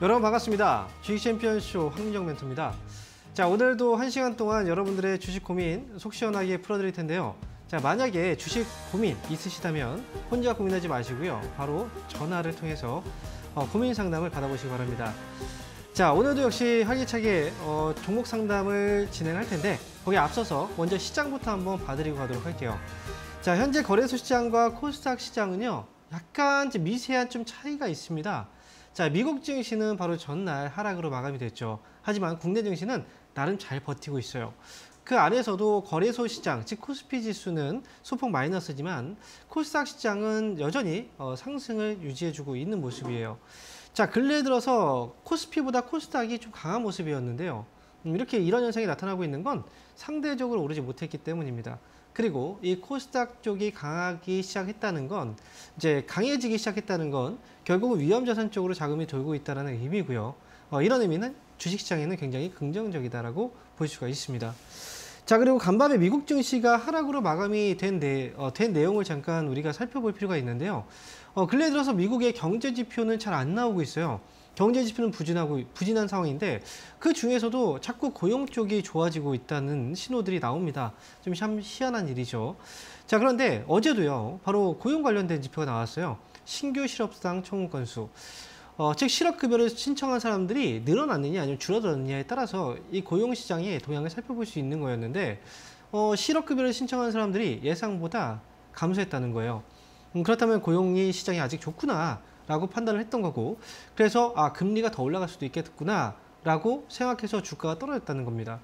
여러분 반갑습니다. 주식 챔피언쇼 황민정 멘토입니다. 자, 오늘도 1시간 동안 여러분들의 주식 고민 속 시원하게 풀어드릴 텐데요. 자, 만약에 주식 고민 있으시다면 혼자 고민하지 마시고요. 바로 전화를 통해서 고민 상담을 받아보시기 바랍니다. 자, 오늘도 역시 활기차게 종목 상담을 진행할 텐데 거기에 앞서서 먼저 시장부터 한번 봐드리고 가도록 할게요. 자, 현재 거래소 시장과 코스닥 시장은요, 약간 미세한 좀 차이가 있습니다. 자, 미국 증시는 바로 전날 하락으로 마감이 됐죠. 하지만 국내 증시는 나름 잘 버티고 있어요. 그 안에서도 거래소 시장, 즉 코스피 지수는 소폭 마이너스지만 코스닥 시장은 여전히 상승을 유지해주고 있는 모습이에요. 자, 근래 들어서 코스피보다 코스닥이 좀 강한 모습이었는데요. 이렇게 이런 현상이 나타나고 있는 건 상대적으로 오르지 못했기 때문입니다. 그리고 이 코스닥 쪽이 강하기 시작했다는 건, 이제 강해지기 시작했다는 건 결국은 위험자산 쪽으로 자금이 돌고 있다는 의미고요. 이런 의미는 주식시장에는 굉장히 긍정적이다라고 볼 수가 있습니다. 자, 그리고 간밤에 미국 증시가 하락으로 마감이 된 내용을 잠깐 우리가 살펴볼 필요가 있는데요. 근래 들어서 미국의 경제 지표는 잘 안 나오고 있어요. 경제 지표는 부진한 상황인데 그 중에서도 자꾸 고용 쪽이 좋아지고 있다는 신호들이 나옵니다. 좀 참 희한한 일이죠. 자, 그런데 어제도요, 바로 고용 관련된 지표가 나왔어요. 신규 실업상 청구 건수. 즉 실업급여를 신청한 사람들이 늘어났느냐 아니면 줄어들었느냐에 따라서 이 고용시장의 동향을 살펴볼 수 있는 거였는데 실업급여를 신청한 사람들이 예상보다 감소했다는 거예요. 그렇다면 고용이 시장이 아직 좋구나 라고 판단을 했던 거고, 그래서 금리가 더 올라갈 수도 있겠구나 라고 생각해서 주가가 떨어졌다는 겁니다.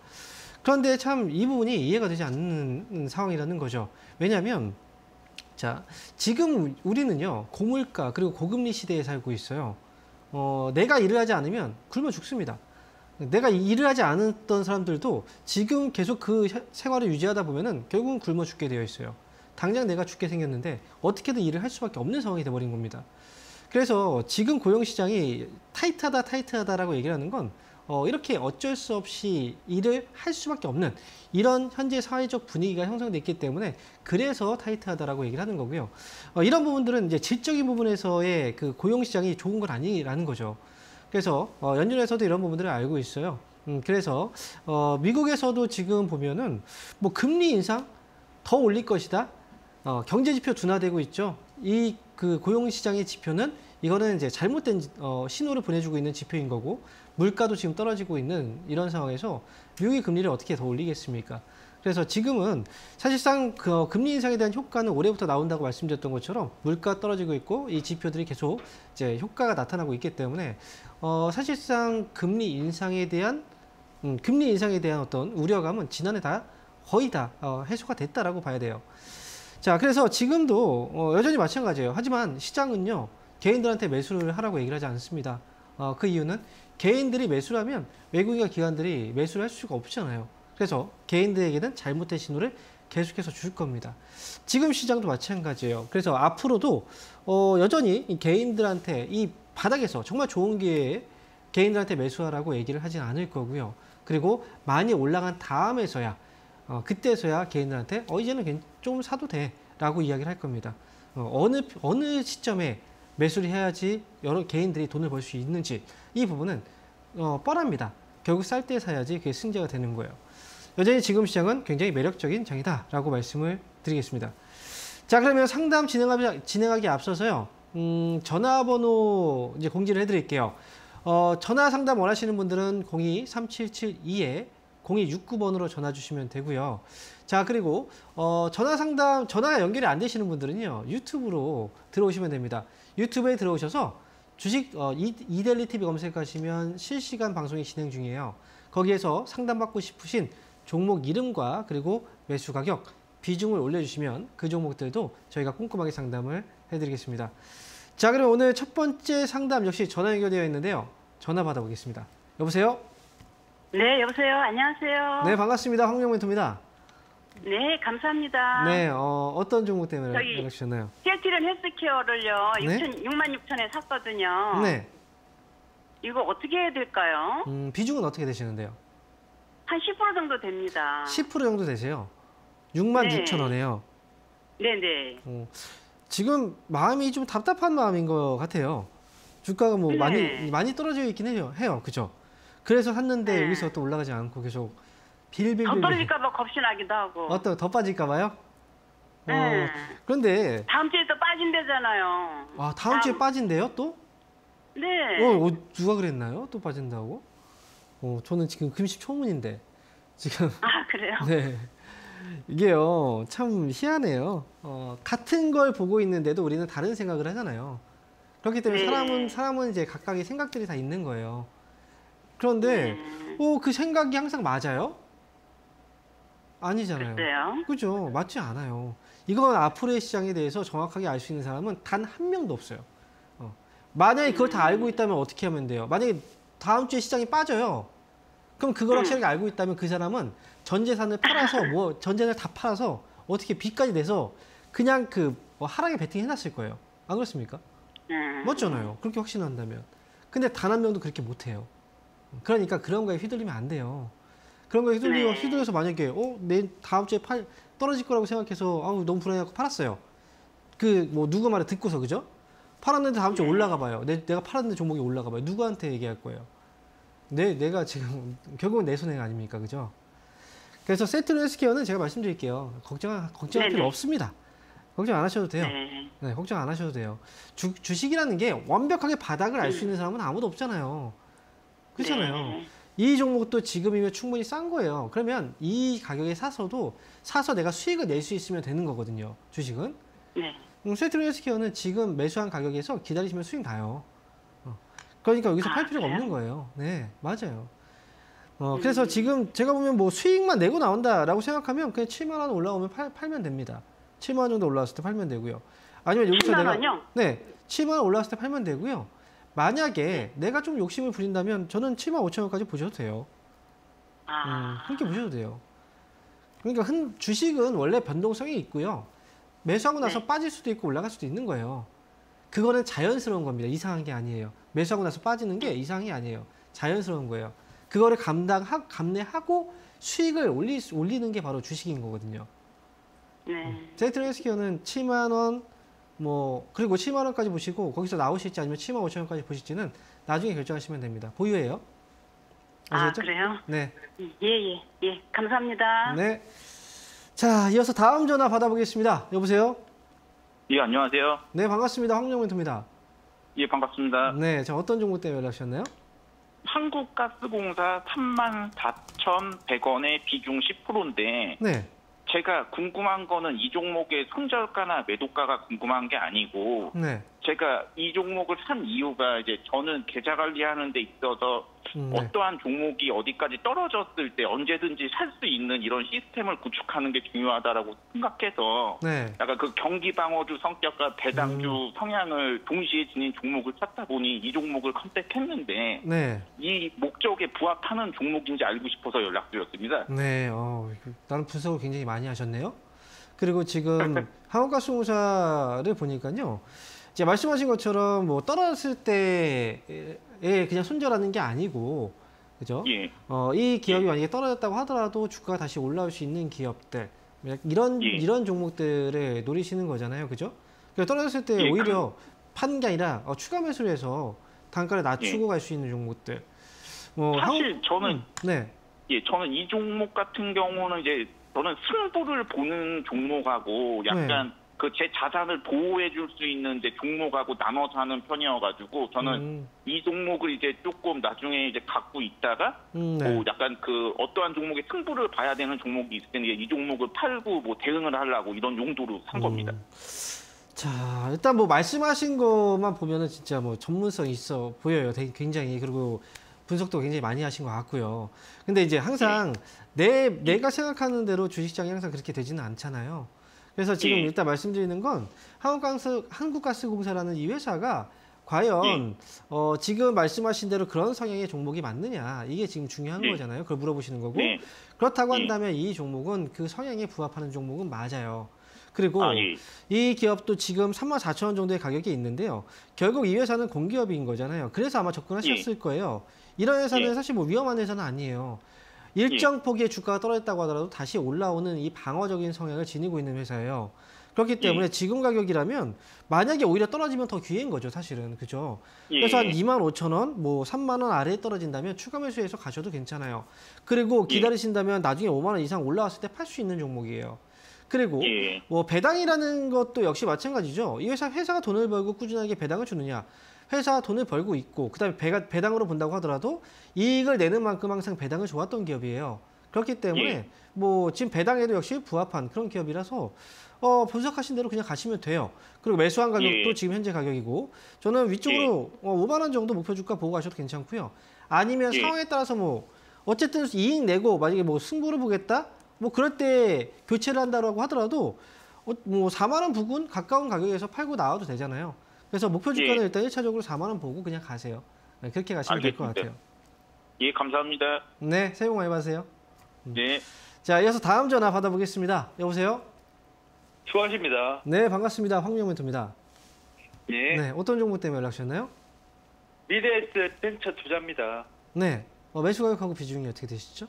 그런데 참 이 부분이 이해가 되지 않는 상황이라는 거죠. 왜냐하면 자, 지금 우리는요, 고물가 그리고 고금리 시대에 살고 있어요. 내가 일을 하지 않으면 굶어 죽습니다. 내가 일을 하지 않았던 사람들도 지금 계속 그 생활을 유지하다 보면은 결국은 굶어 죽게 되어 있어요. 당장 내가 죽게 생겼는데 어떻게든 일을 할 수밖에 없는 상황이 돼버린 겁니다. 그래서 지금 고용시장이 타이트하다라고 얘기를 하는 건 이렇게 어쩔 수 없이 일을 할 수밖에 없는 이런 현재 사회적 분위기가 형성되어 있기 때문에 그래서 타이트하다라고 얘기를 하는 거고요. 이런 부분들은 이제 질적인 부분에서의 그 고용시장이 좋은 건 아니라는 거죠. 그래서 연준에서도 이런 부분들을 알고 있어요. 그래서 미국에서도 지금 보면은 뭐 금리 인상 더 올릴 것이다. 경제지표 둔화되고 있죠. 이 그 고용시장의 지표는 이거는 이제 잘못된 신호를 보내주고 있는 지표인 거고, 물가도 지금 떨어지고 있는 이런 상황에서 미국이 금리를 어떻게 더 올리겠습니까? 그래서 지금은 사실상 그 금리 인상에 대한 효과는 올해부터 나온다고 말씀드렸던 것처럼 물가 떨어지고 있고 이 지표들이 계속 이제 효과가 나타나고 있기 때문에 사실상 금리 인상에 대한 어떤 우려감은 지난해 거의 다 해소가 됐다라고 봐야 돼요. 자, 그래서 지금도 여전히 마찬가지예요. 하지만 시장은요, 개인들한테 매수를 하라고 얘기를 하지 않습니다. 그 이유는 개인들이 매수를 하면 외국인과 기관들이 매수를 할 수가 없잖아요. 그래서 개인들에게는 잘못된 신호를 계속해서 줄 겁니다. 지금 시장도 마찬가지예요. 그래서 앞으로도 여전히 개인들한테 이 바닥에서 정말 좋은 기회에 개인들한테 매수하라고 얘기를 하진 않을 거고요. 그리고 많이 올라간 다음에서야 그때서야 개인들한테 이제는 좀 사도 돼 라고 이야기를 할 겁니다. 어느 시점에 매수를 해야지 여러 개인들이 돈을 벌 수 있는지, 이 부분은 뻔합니다. 결국 쌀 때 사야지 그게 승자가 되는 거예요. 여전히 지금 시장은 굉장히 매력적인 장이다 라고 말씀을 드리겠습니다. 자, 그러면 상담 진행하기 앞서서요, 전화번호 이제 공지를 해드릴게요. 전화 상담 원하시는 분들은 02-3772에 0269번으로 전화 주시면 되고요. 자, 그리고 전화가 연결이 안 되시는 분들은요, 유튜브로 들어오시면 됩니다. 유튜브에 들어오셔서 주식 이데일리 TV 검색하시면 실시간 방송이 진행 중이에요. 거기에서 상담받고 싶으신 종목 이름과 그리고 매수 가격, 비중을 올려주시면 그 종목들도 저희가 꼼꼼하게 상담을 해드리겠습니다. 자, 그럼 오늘 첫 번째 상담 역시 전화 연결되어 있는데요. 전화 받아보겠습니다. 여보세요? 네, 여보세요. 안녕하세요. 네, 반갑습니다. 황민정 멘토입니다. 네, 감사합니다. 네, 어떤 종목 때문에 연락 주셨나요? CLT는 헬스케어를요, 네? 66,000에 샀거든요. 네. 이거 어떻게 해야 될까요? 비중은 어떻게 되시는데요? 한 10% 정도 됩니다. 10% 정도 되세요? 66,000원에요. 네네. 지금 마음이 좀 답답한 마음인 것 같아요. 주가가 뭐 네. 많이 떨어져 있긴 해요. 그죠? 그래서 샀는데 네. 여기서 또 올라가지 않고 계속 더 빌빌빌 떨어질까봐 겁이 나기도 하고. 더 빠질까 봐요? 네. 그런데 다음 주에 또 빠진대잖아요. 다음 주에 빠진대요, 또? 네. 누가 그랬나요? 또 빠진다고? 저는 지금 금시초문인데 지금 아, 그래요? 네. 이게요, 참 희한해요. 같은 걸 보고 있는데도 우리는 다른 생각을 하잖아요. 그렇기 때문에 네. 사람은 이제 각각의 생각들이 다 있는 거예요. 그런데, 네. 그 생각이 항상 맞아요? 아니잖아요. 글쎄요. 그죠? 맞지 않아요. 이건 앞으로의 시장에 대해서 정확하게 알 수 있는 사람은 단 한 명도 없어요. 만약에 그걸 다 알고 있다면 어떻게 하면 돼요? 만약에 다음 주에 시장이 빠져요. 그럼 그걸 확실하게 알고 있다면 그 사람은 전 재산을 팔아서 전 재산을 다 팔아서 어떻게 빚까지 내서 그냥 하락에 베팅 해놨을 거예요. 안 그렇습니까? 맞잖아요. 그렇게 확신한다면. 근데 단 한 명도 그렇게 못해요. 그러니까 그런 거에 휘둘리면 안 돼요. 그런 거에 휘둘려서 만약에 내 다음 주에 떨어질 거라고 생각해서 너무 불안해갖고 팔았어요. 누구 말을 듣고서 그죠? 팔았는데 다음 주에 올라가 봐요. 내가 팔았는데 종목이 올라가 봐요. 누구한테 얘기할 거예요? 내가 지금 결국은 내 손해가 아닙니까, 그죠? 그래서 세트로 헬스케어는 제가 말씀드릴게요. 걱정할 필요 없습니다. 걱정 안 하셔도 돼요. 네, 걱정 안 하셔도 돼요. 주식이라는 게 완벽하게 바닥을 알 수 있는 사람은 아무도 없잖아요. 그렇잖아요. 네. 이 종목도 지금이면 충분히 싼 거예요. 그러면 이 가격에 사서 내가 수익을 낼 수 있으면 되는 거거든요. 주식은. 네. 세트로 헬스케어는 지금 매수한 가격에서 기다리시면 수익 나요. 그러니까 여기서 팔 필요가 없는 거예요. 네, 맞아요. 그래서 지금 제가 보면 뭐 수익만 내고 나온다라고 생각하면 그냥 7만 원 올라오면 팔면 됩니다. 7만 원 정도 올라왔을 때 팔면 되고요. 아니면 여기서 7만 원요? 네, 7만 원 올라왔을 때 팔면 되고요. 만약에 내가 좀 욕심을 부린다면 저는 7만 5천 원까지 보셔도 돼요. 그렇게 보셔도 돼요. 그러니까 주식은 원래 변동성이 있고요. 매수하고 나서 빠질 수도 있고 올라갈 수도 있는 거예요. 그거는 자연스러운 겁니다. 이상한 게 아니에요. 매수하고 나서 빠지는 게 이상한 게 아니에요. 자연스러운 거예요. 그거를 감내하고 수익을 올리는 게 바로 주식인 거거든요. 네. 세트로 헬스케어는 7만 원, 그리고 7만 원까지 보시고 거기서 나오실지 아니면 7만 5천 원까지 보실지는 나중에 결정하시면 됩니다. 보유예요. 아시겠죠? 그래요? 네. 예. 감사합니다. 네. 자, 이어서 다음 전화 받아보겠습니다. 여보세요? 예, 안녕하세요. 네, 반갑습니다. 황정멘토입니다. 예, 반갑습니다. 네, 자, 어떤 종목 때문에 연락하셨나요? 한국가스공사 34,100원에 비중 10%인데 네. 제가 궁금한 거는 이 종목의 손절가나 매도가가 궁금한 게 아니고 네. 제가 이 종목을 산 이유가 이제 저는 계좌 관리하는 데 있어서 네. 어떠한 종목이 어디까지 떨어졌을 때 언제든지 살 수 있는 이런 시스템을 구축하는 게 중요하다라고 생각해서 네. 약간 그 경기 방어주 성격과 배당주 성향을 동시에 지닌 종목을 찾다 보니 이 종목을 컨택했는데 네. 이 목적에 부합하는 종목인지 알고 싶어서 연락드렸습니다. 네. 나는 분석을 굉장히 많이 하셨네요. 그리고 지금 한국가스공사를 보니까요. 이제 말씀하신 것처럼 떨어졌을 때에 그냥 손절하는 게 아니고, 그죠? 예. 이 기업이 만약에 떨어졌다고 하더라도 주가가 다시 올라올 수 있는 기업들, 이런 종목들을 노리시는 거잖아요, 그죠? 그러니까 떨어졌을 때 오히려 파는 게 아니라 추가 매수를 해서 단가를 낮추고 갈 수 있는 종목들. 사실 저는 네. 저는 이 종목 같은 경우는 이제 저는 승부를 보는 종목하고 약간 그 제 자산을 보호해 줄 수 있는 이제 종목하고 나눠서 하는 편이어가지고 저는 이 종목을 이제 조금 나중에 이제 갖고 있다가 약간 그 어떠한 종목의 승부를 봐야 되는 종목이 있을 텐데 이 종목을 팔고 대응을 하려고 이런 용도로 산 겁니다. 자, 일단 말씀하신 것만 보면은 진짜 전문성 있어 보여요. 되게 굉장히. 그리고 분석도 굉장히 많이 하신 것 같고요. 근데 이제 항상 내가 생각하는 대로 주식시장이 항상 그렇게 되지는 않잖아요. 그래서 지금 일단 말씀드리는 건 한국가스공사라는 이 회사가 과연 지금 말씀하신 대로 그런 성향의 종목이 맞느냐, 이게 지금 중요한 거잖아요. 그걸 물어보시는 거고. 그렇다고 한다면 이 종목은 그 성향에 부합하는 종목은 맞아요. 그리고 이 기업도 지금 34,000원 정도의 가격이 있는데요. 결국 이 회사는 공기업인 거잖아요. 그래서 아마 접근하셨을 거예요. 이런 회사는 사실 위험한 회사는 아니에요. 일정 폭의 주가가 떨어졌다고 하더라도 다시 올라오는 이 방어적인 성향을 지니고 있는 회사예요. 그렇기 때문에 지금 가격이라면 만약에 오히려 떨어지면 더 기회인 거죠, 사실은. 그죠? 예. 그래서 한 25,000원, 뭐 3만 원 아래에 떨어진다면 추가 매수해서 가셔도 괜찮아요. 그리고 기다리신다면 나중에 5만 원 이상 올라왔을 때 팔 수 있는 종목이에요. 그리고 예. 뭐 배당이라는 것도 역시 마찬가지죠. 이 회사가 돈을 벌고 꾸준하게 배당을 주느냐. 회사가 돈을 벌고 있고 그다음에 배당으로 본다고 하더라도 이익을 내는 만큼 항상 배당을 좋았던 기업이에요. 그렇기 때문에 뭐 지금 배당에도 역시 부합한 그런 기업이라서 분석하신 대로 그냥 가시면 돼요. 그리고 매수한 가격도 지금 현재 가격이고 저는 위쪽으로 5만 원 정도 목표 주가 보고 가셔도 괜찮고요. 아니면 상황에 따라서 뭐 어쨌든 이익 내고 만약에 뭐 승부를 보겠다? 뭐 그럴 때 교체를 한다고 하더라도 뭐 4만 원 부근 가까운 가격에서 팔고 나와도 되잖아요. 그래서 목표 주가는 일단 1차적으로 4만 원 보고 그냥 가세요. 네, 그렇게 가시면 될 것 같아요. 예, 감사합니다. 네, 새해 복 많이 받으세요. 네. 자, 이어서 다음 전화 받아보겠습니다. 여보세요? 수고하십니다. 네, 반갑습니다. 황명 멘토입니다. 예. 네, 어떤 종목 때문에 연락 주셨나요? 미래에셋 벤처 투자입니다. 네, 매수 가격하고 비중이 어떻게 되시죠?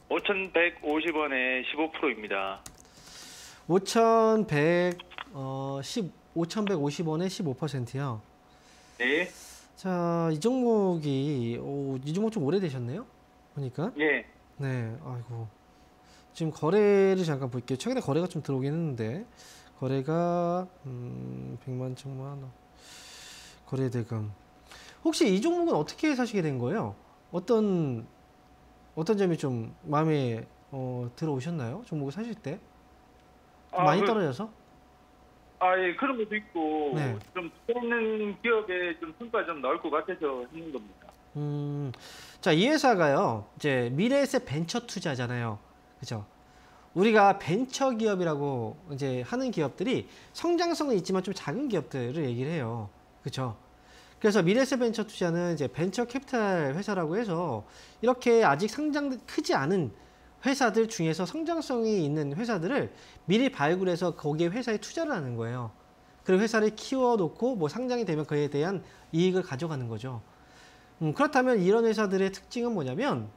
5,150원에 15%입니다. 5,150원에 15%요. 네. 자, 이 종목이 이 종목 좀 오래되셨네요? 보니까. 예. 네, 아이고. 지금 거래를 잠깐 볼게요. 최근에 거래가 좀 들어오긴 했는데 거래가 100만, 1000만 거래 대금. 혹시 이 종목은 어떻게 사시게 된 거예요? 어떤 점이 좀 마음에 들어오셨나요? 종목을 사실 때? 많이 떨어져서? 예, 그런 것도 있고 네. 좀 있는 기업에 좀 성과 좀 나올 것 같아서 했는 겁니다. 자, 이 회사가요. 이제 미래에셋 벤처 투자잖아요. 그죠? 우리가 벤처 기업이라고 이제 하는 기업들이 성장성은 있지만 좀 작은 기업들을 얘기를 해요. 그죠? 그래서 미래에셋 벤처 투자는 이제 벤처 캐피탈 회사라고 해서 이렇게 아직 크지 않은 회사들 중에서 성장성이 있는 회사들을 미리 발굴해서 거기에 회사에 투자를 하는 거예요. 그리고 회사를 키워놓고 뭐 상장이 되면 그에 대한 이익을 가져가는 거죠. 그렇다면 이런 회사들의 특징은 뭐냐면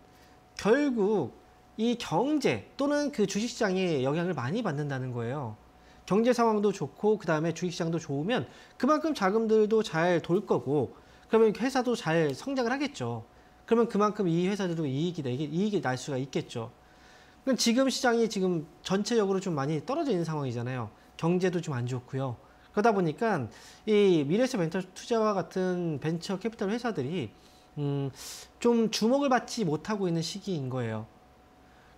결국 이 경제 또는 그 주식시장에 영향을 많이 받는다는 거예요. 경제 상황도 좋고 그 다음에 주식시장도 좋으면 그만큼 자금들도 잘 돌 거고 그러면 회사도 잘 성장을 하겠죠. 그러면 그만큼 이 회사들도 이익이 날 수가 있겠죠. 그럼 지금 시장이 지금 전체적으로 좀 많이 떨어져 있는 상황이잖아요. 경제도 좀 안 좋고요. 그러다 보니까 이 미래에셋 벤처 투자와 같은 벤처 캐피탈 회사들이 좀 주목을 받지 못하고 있는 시기인 거예요.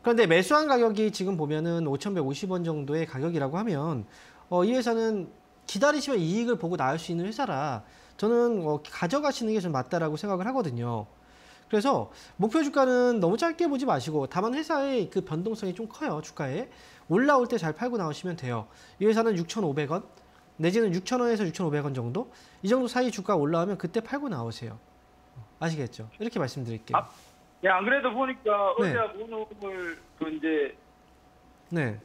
그런데 매수한 가격이 지금 보면은 5,150원 정도의 가격이라고 하면 이 회사는 기다리시면 이익을 보고 나올 수 있는 회사라 저는 가져가시는 게 좀 맞다라고 생각을 하거든요. 그래서 목표 주가는 너무 짧게 보지 마시고 다만 회사의 그 변동성이 좀 커요. 주가에 올라올 때 잘 팔고 나오시면 돼요. 이 회사는 6,500원 내지는 6,000원에서 6,500원 정도 이 정도 사이 주가 올라오면 그때 팔고 나오세요. 아시겠죠? 이렇게 말씀드릴게요. 예, 안 그래도 보니까 네. 어제하고 오늘 이제 네.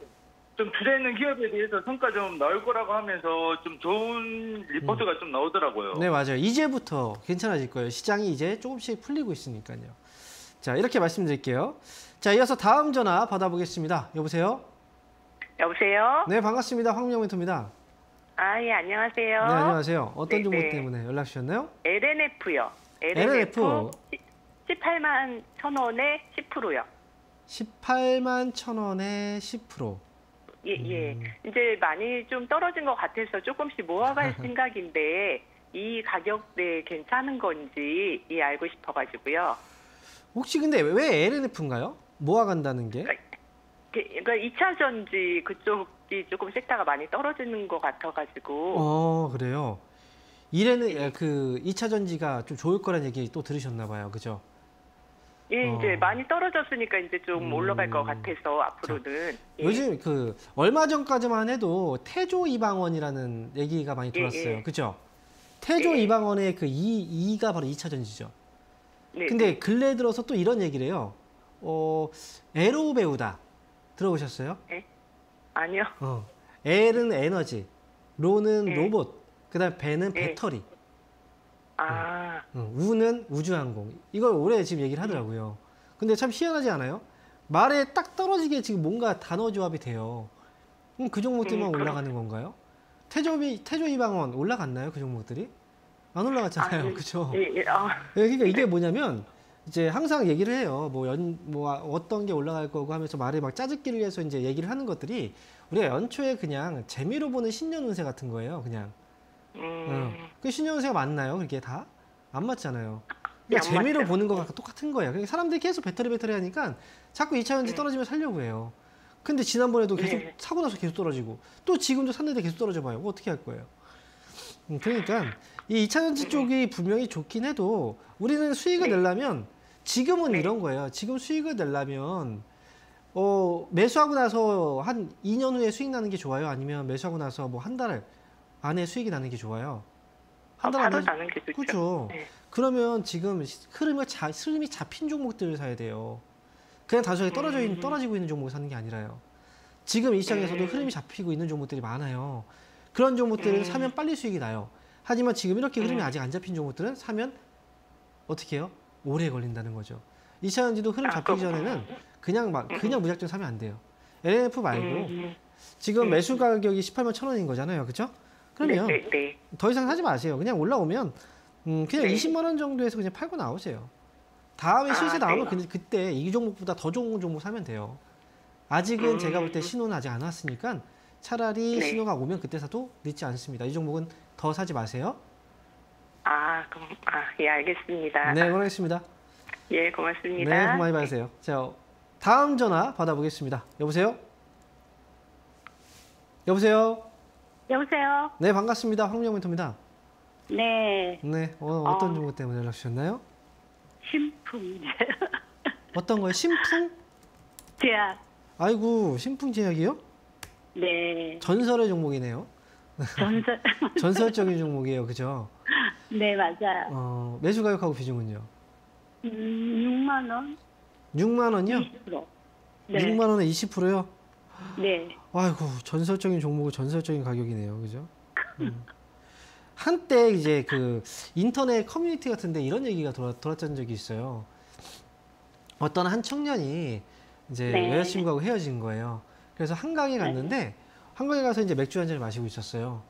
좀 투자했는 기업에 대해서 성과 좀 나올 거라고 하면서 좀 좋은 리포트가 좀 나오더라고요. 네, 맞아요. 이제부터 괜찮아질 거예요. 시장이 이제 조금씩 풀리고 있으니까요. 자, 이렇게 말씀드릴게요. 자, 이어서 다음 전화 받아보겠습니다. 여보세요? 여보세요? 네, 반갑습니다. 황명 멘토입니다. 예, 안녕하세요. 네, 안녕하세요. 어떤 네, 종목 네. 때문에 연락 주셨나요? LNF요. LNF. 18만 1,000원에 10%요. 18만 1,000원에 10%. 예. 이제 많이 좀 떨어진 것 같아서 조금씩 모아갈 생각인데 이 가격대 괜찮은 건지 알고 싶어가지고요. 혹시 근데 왜 LNF인가요? 모아간다는 게? 그러니까 2차 전지 그쪽이 조금 섹터가 많이 떨어지는 것 같아가지고. 그래요. 이래는 그 2차 전지가 좀 좋을 거란 얘기 또 들으셨나 봐요. 그죠? 예, 이제 많이 떨어졌으니까 이제 좀 올라갈 것 같아서 앞으로는. 예. 요즘 그 얼마 전까지만 해도 태조 이방원이라는 얘기가 많이 돌았어요. 예. 그죠? 태조 예. 이방원의 그 2가 바로 2차 전지죠. 네, 근데 근래 들어서 또 이런 얘기를 해요. 에로 배우다. 들어보셨어요? 네. 아니요. L은 에너지, 로는 네. 로봇, 그다음 배는 네. 배터리, 아, 우는 우주항공. 이걸 올해 지금 얘기를 하더라고요. 근데 참 희한하지 않아요? 말에 딱 떨어지게 지금 뭔가 단어 조합이 돼요. 그럼 그 종목들만 올라가는 건가요? 태조이방원 올라갔나요? 그 종목들이? 안 올라갔잖아요. 그죠? 예, 예. 그러니까 이게 뭐냐면 이제 항상 얘기를 해요. 뭐 어떤 게 올라갈 거고 하면서 말을 막 짜집기를 해서 이제 얘기를 하는 것들이 우리가 연초에 그냥 재미로 보는 신년 운세 같은 거예요. 그냥. 그 신년 운세가 맞나요? 그게 다? 안 맞잖아요. 그러니까 재미로 맞죠. 보는 거가 똑같은 거예요. 그러니까 사람들이 계속 배터리 하니까 자꾸 2차전지 떨어지면 살려고 해요. 근데 지난번에도 계속 사고 나서 계속 떨어지고 또 지금도 샀는데 계속 떨어져 봐요. 어떻게 할 거예요? 그러니까 이 2차전지 쪽이 분명히 좋긴 해도 우리는 수익을 내려면 지금은 이런 거예요. 지금 수익을 내려면 매수하고 나서 한 2년 후에 수익 나는 게 좋아요? 아니면 매수하고 나서 뭐 한 달 안에 수익이 나는 게 좋아요? 한 달 안에 나는 게 좋죠. 그렇죠. 네. 그러면 지금 흐름이 잡힌 종목들을 사야 돼요. 그냥 단순하게 떨어지고 있는 종목을 사는 게 아니라요. 지금 이 시장에서도 흐름이 잡히고 있는 종목들이 많아요. 그런 종목들은 사면 빨리 수익이 나요. 하지만 지금 이렇게 흐름이 아직 안 잡힌 종목들은 사면 어떻게 해요? 오래 걸린다는 거죠. 2차전지도 흐름 잡히기 전에는 그냥 무작정 사면 안 돼요. LNF 말고 지금 매수 가격이 18만 1,000원인 거잖아요. 그렇죠? 그러면 더 이상 사지 마세요. 그냥 올라오면 그냥 20만 원 정도에서 그냥 팔고 나오세요. 다음에 시세 나오면 그때 이 종목보다 더 좋은 종목 사면 돼요. 아직은 제가 볼 때 신호는 아직 안 왔으니까 차라리 신호가 오면 그때 사도 늦지 않습니다. 이 종목은 더 사지 마세요. 그럼 예, 알겠습니다. 네, 고맙습니다. 예, 고맙습니다. 네, 복 많이 받으세요. 자, 다음 전화 받아보겠습니다. 여보세요? 여보세요? 여보세요? 네, 반갑습니다. 황민영 멘토입니다. 네. 네, 어떤 종목 때문에 연락 주셨나요? 신풍. 어떤 거요? 신풍? 제약. 아이고, 신풍 제약이요? 네. 전설의 종목이네요. 전설. 전설적인 종목이에요. 그죠? 네, 맞아요. 매수 가격하고 비중은요? 6만 원? 6만 원이요? 20%. 네. 6만 원에 20%요? 네. 아이고, 전설적인 종목은 전설적인 가격이네요. 그죠? 한때 이제 그 인터넷 커뮤니티 같은데 이런 얘기가 돌았던 적이 있어요. 어떤 한 청년이 이제 여자친구하고 헤어진 거예요. 그래서 한강에 갔는데 한강에 가서 이제 맥주 한 잔을 마시고 있었어요.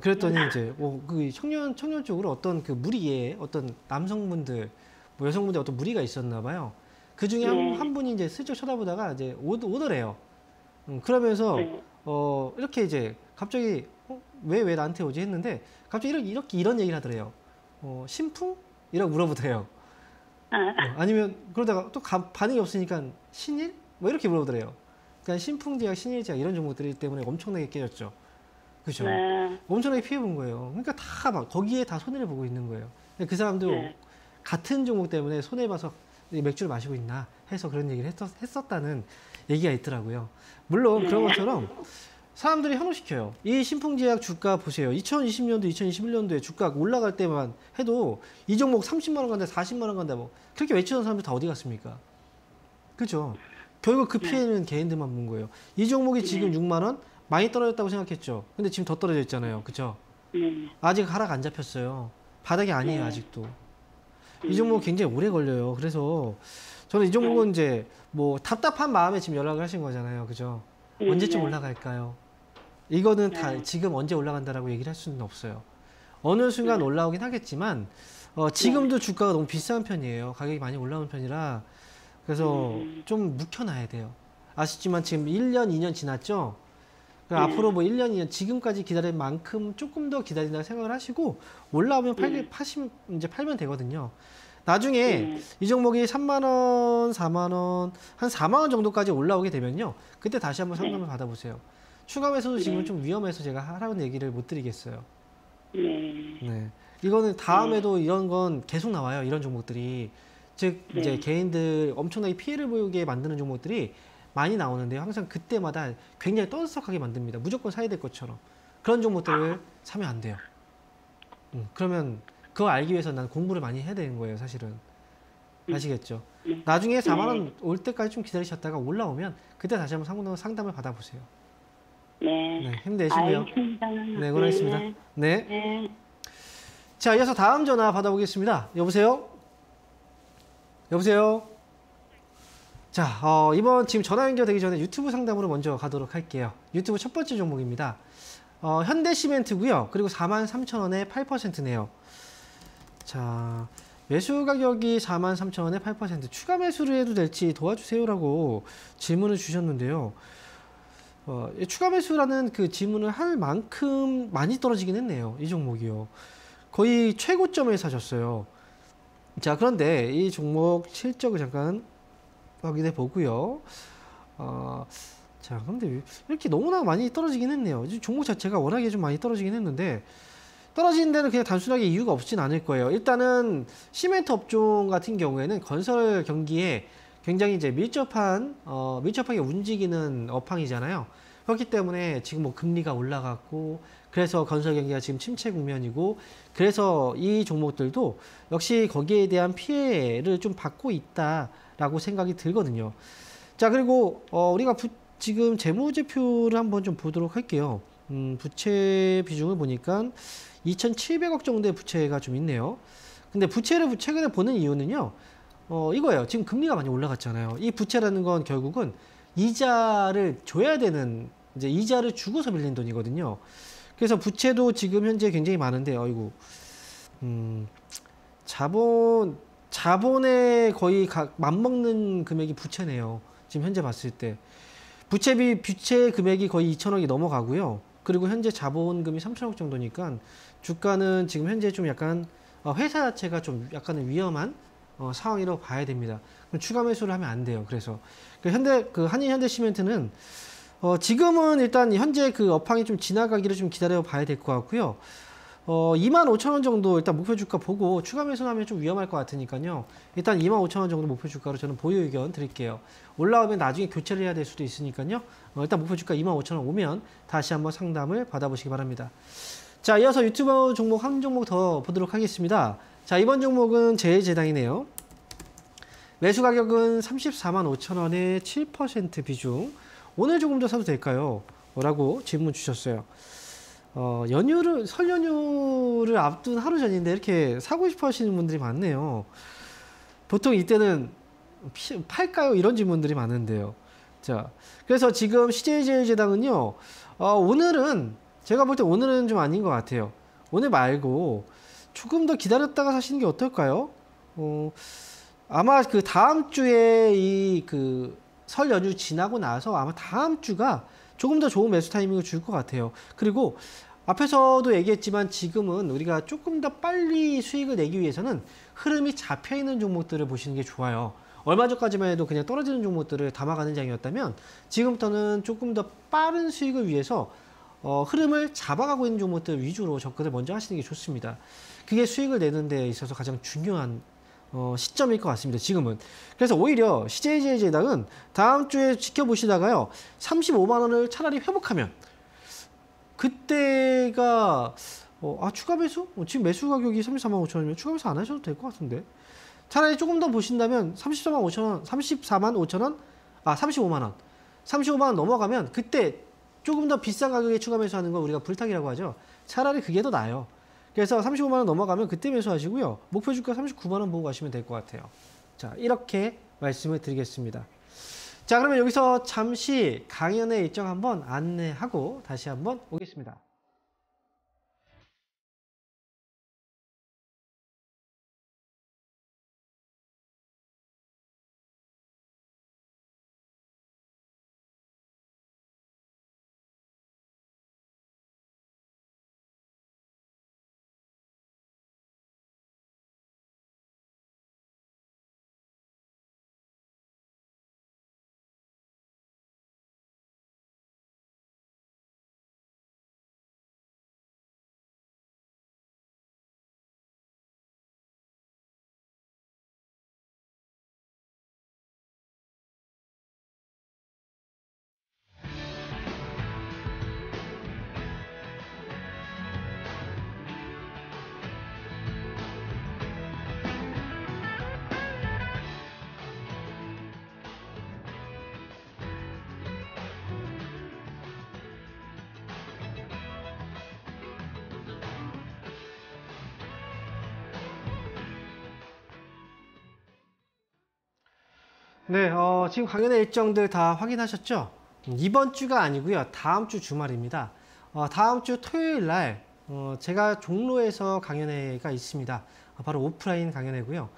그랬더니 이제 그 청년 쪽으로 어떤 그 무리에 어떤 남성분들, 뭐 여성분들 어떤 무리가 있었나 봐요. 그 중에 한 분이 이제 슬쩍 쳐다보다가 이제 오더래요. 그러면서 이렇게 이제 갑자기 왜 나한테 오지 했는데 갑자기 이런 얘기를 하더래요. 신풍? 이라고 물어보더래요. 아니면 그러다가 또 반응이 없으니까 신일? 뭐 이렇게 물어보더래요. 그러니까 신풍제약, 신일제약 이런 종목들 때문에 엄청나게 깨졌죠. 그죠? 네. 엄청나게 피해본 거예요. 그러니까 다 막 거기에 다 손해를 보고 있는 거예요. 그 사람도 같은 종목 때문에 손해봐서 맥주를 마시고 있나 해서 그런 얘기를 했었다는 얘기가 있더라고요. 물론 그런 것처럼 사람들이 현혹시켜요. 이 신풍제약 주가 보세요. 2020년도, 2021년도에 주가 올라갈 때만 해도 이 종목 30만 원 간다, 40만 원 간다, 뭐 그렇게 외치던 사람들 다 어디 갔습니까? 그죠? 결국 그 피해는 개인들만 본 거예요. 이 종목이 지금 6만 원 많이 떨어졌다고 생각했죠. 근데 지금 더 떨어져 있잖아요. 그죠? 아직 하락 안 잡혔어요. 바닥이 아니에요, 아직도. 이 종목 굉장히 오래 걸려요. 그래서 저는 이 종목은 이제 뭐 답답한 마음에 지금 연락을 하신 거잖아요. 그죠? 언제쯤 올라갈까요? 이거는 다 지금 언제 올라간다라고 얘기를 할 수는 없어요. 어느 순간 올라오긴 하겠지만 지금도 주가가 너무 비싼 편이에요. 가격이 많이 올라오는 편이라 그래서 좀 묵혀놔야 돼요. 아시지만 지금 1년, 2년 지났죠? 앞으로 뭐 1년, 2년 지금까지 기다린 만큼 조금 더 기다린다고 생각을 하시고 올라오면 이제 팔면 되거든요. 나중에 이 종목이 3만 원, 4만 원, 한 4만 원 정도까지 올라오게 되면요. 그때 다시 한번 상담을 받아보세요. 추가 매수도 지금 좀 위험해서 제가 하라는 얘기를 못 드리겠어요. 네. 이거는 다음에도 이런 건 계속 나와요. 이런 종목들이. 즉 이제 개인들 엄청나게 피해를 보게 만드는 종목들이 많이 나오는데요. 항상 그때마다 굉장히 떠들썩하게 만듭니다. 무조건 사야 될 것처럼. 그런 종목들을 사면 안 돼요. 그러면 그거 알기 위해서 난 공부를 많이 해야 되는 거예요. 사실은. 아시겠죠? 나중에 4만 원 올 때까지 좀 기다리셨다가 올라오면 그때 다시 한번 상담을 받아보세요. 네. 힘내시고요. 알겠습니다. 네, 고맙습니다. 네. 자, 이어서 다음 전화 받아보겠습니다. 여보세요? 여보세요? 자, 이번 지금 전화 연결되기 전에 유튜브 상담으로 먼저 가도록 할게요. 유튜브 첫 번째 종목입니다. 현대시멘트고요. 그리고 43,000원에 8%네요. 자, 매수 가격이 43,000원에 8%. 추가 매수를 해도 될지 도와주세요라고 질문을 주셨는데요. 추가 매수라는 그 질문을 할 만큼 많이 떨어지긴 했네요. 이 종목이요. 거의 최고점에 사셨어요. 자, 그런데 이 종목 실적을 잠깐 확인해 보고요. 자, 근데 이렇게 너무나 많이 떨어지긴 했네요. 종목 자체가 워낙에 좀 많이 떨어지긴 했는데, 떨어지는 데는 그냥 단순하게 이유가 없진 않을 거예요. 일단은 시멘트 업종 같은 경우에는 건설 경기에 굉장히 이제 밀접하게 움직이는 업황이잖아요. 그렇기 때문에 지금 뭐 금리가 올라갔고, 그래서 건설 경기가 지금 침체 국면이고, 그래서 이 종목들도 역시 거기에 대한 피해를 좀 받고 있다라고 생각이 들거든요. 자, 그리고 우리가 지금 재무제표를 한번 좀 보도록 할게요. 부채 비중을 보니까 2,700억 정도의 부채가 좀 있네요. 근데 부채를 최근에 보는 이유는요. 이거예요. 지금 금리가 많이 올라갔잖아요. 이 부채라는 건 결국은 이자를 줘야 되는, 이제 이자를 주고서 빌린 돈이거든요. 그래서 부채도 지금 현재 굉장히 많은데, 어이구, 자본에 거의 맞먹는 금액이 부채네요. 지금 현재 봤을 때. 부채 금액이 거의 2천억이 넘어가고요. 그리고 현재 자본금이 3천억 정도니까 주가는 지금 현재 좀 약간 회사 자체가 좀 약간은 위험한 상황이라고 봐야 됩니다. 그럼 추가 매수를 하면 안 돼요. 그래서 한인 현대시멘트는 지금은 일단 현재 그 업황이 좀 지나가기를 좀 기다려 봐야 될 것 같고요. 25,000원 정도 일단 목표 주가 보고 추가 매수하면 좀 위험할 것 같으니까요. 일단 25,000원 정도 목표 주가로 저는 보유 의견 드릴게요. 올라오면 나중에 교체를 해야 될 수도 있으니까요. 일단 목표 주가 25,000원 오면 다시 한번 상담을 받아보시기 바랍니다. 자, 이어서 유튜버 종목 한 종목 더 보도록 하겠습니다. 자, 이번 종목은 제일제당이네요. 매수 가격은 345,000원에 7% 비중. 오늘 조금 더 사도 될까요? 라고 질문 주셨어요. 설 연휴를 앞둔 하루 전인데 이렇게 사고 싶어 하시는 분들이 많네요. 보통 이때는 팔까요? 이런 질문들이 많은데요. 자, 그래서 지금 CJ제일제당은요, 오늘은, 제가 볼 때 오늘은 좀 아닌 것 같아요. 오늘 말고 조금 더 기다렸다가 사시는 게 어떨까요? 아마 그 다음 주에 설 연휴 지나고 나서 아마 다음 주가 조금 더 좋은 매수 타이밍을 줄 것 같아요. 그리고 앞에서도 얘기했지만 지금은 우리가 조금 더 빨리 수익을 내기 위해서는 흐름이 잡혀있는 종목들을 보시는 게 좋아요. 얼마 전까지만 해도 그냥 떨어지는 종목들을 담아가는 장이었다면 지금부터는 조금 더 빠른 수익을 위해서 흐름을 잡아가고 있는 종목들 위주로 접근을 먼저 하시는 게 좋습니다. 그게 수익을 내는 데 있어서 가장 중요한 시점일 것 같습니다. 지금은. 그래서 오히려 CJ제일제당은 다음 주에 지켜보시다가요. 35만 원을 차라리 회복하면 그때가 추가 매수? 지금 매수 가격이 34만 5천 원이면 추가 매수 안 하셔도 될 것 같은데. 차라리 조금 더 보신다면 34만 5천 원, 35만 원. 35만 원 넘어가면 그때 조금 더 비싼 가격에 추가 매수하는 건 우리가 불타기라고 하죠. 차라리 그게 더 나아요. 그래서 35만 원 넘어가면 그때 매수하시고요. 목표 주가 39만 원 보고 가시면 될 것 같아요. 자, 이렇게 말씀을 드리겠습니다. 자, 그러면 여기서 잠시 강연의 일정 한번 안내하고 다시 한번 오겠습니다. 네, 지금 강연의 일정들 다 확인하셨죠? 이번 주가 아니고요. 다음 주 주말입니다. 다음 주 토요일 날 제가 종로에서 강연회가 있습니다. 바로 오프라인 강연회고요.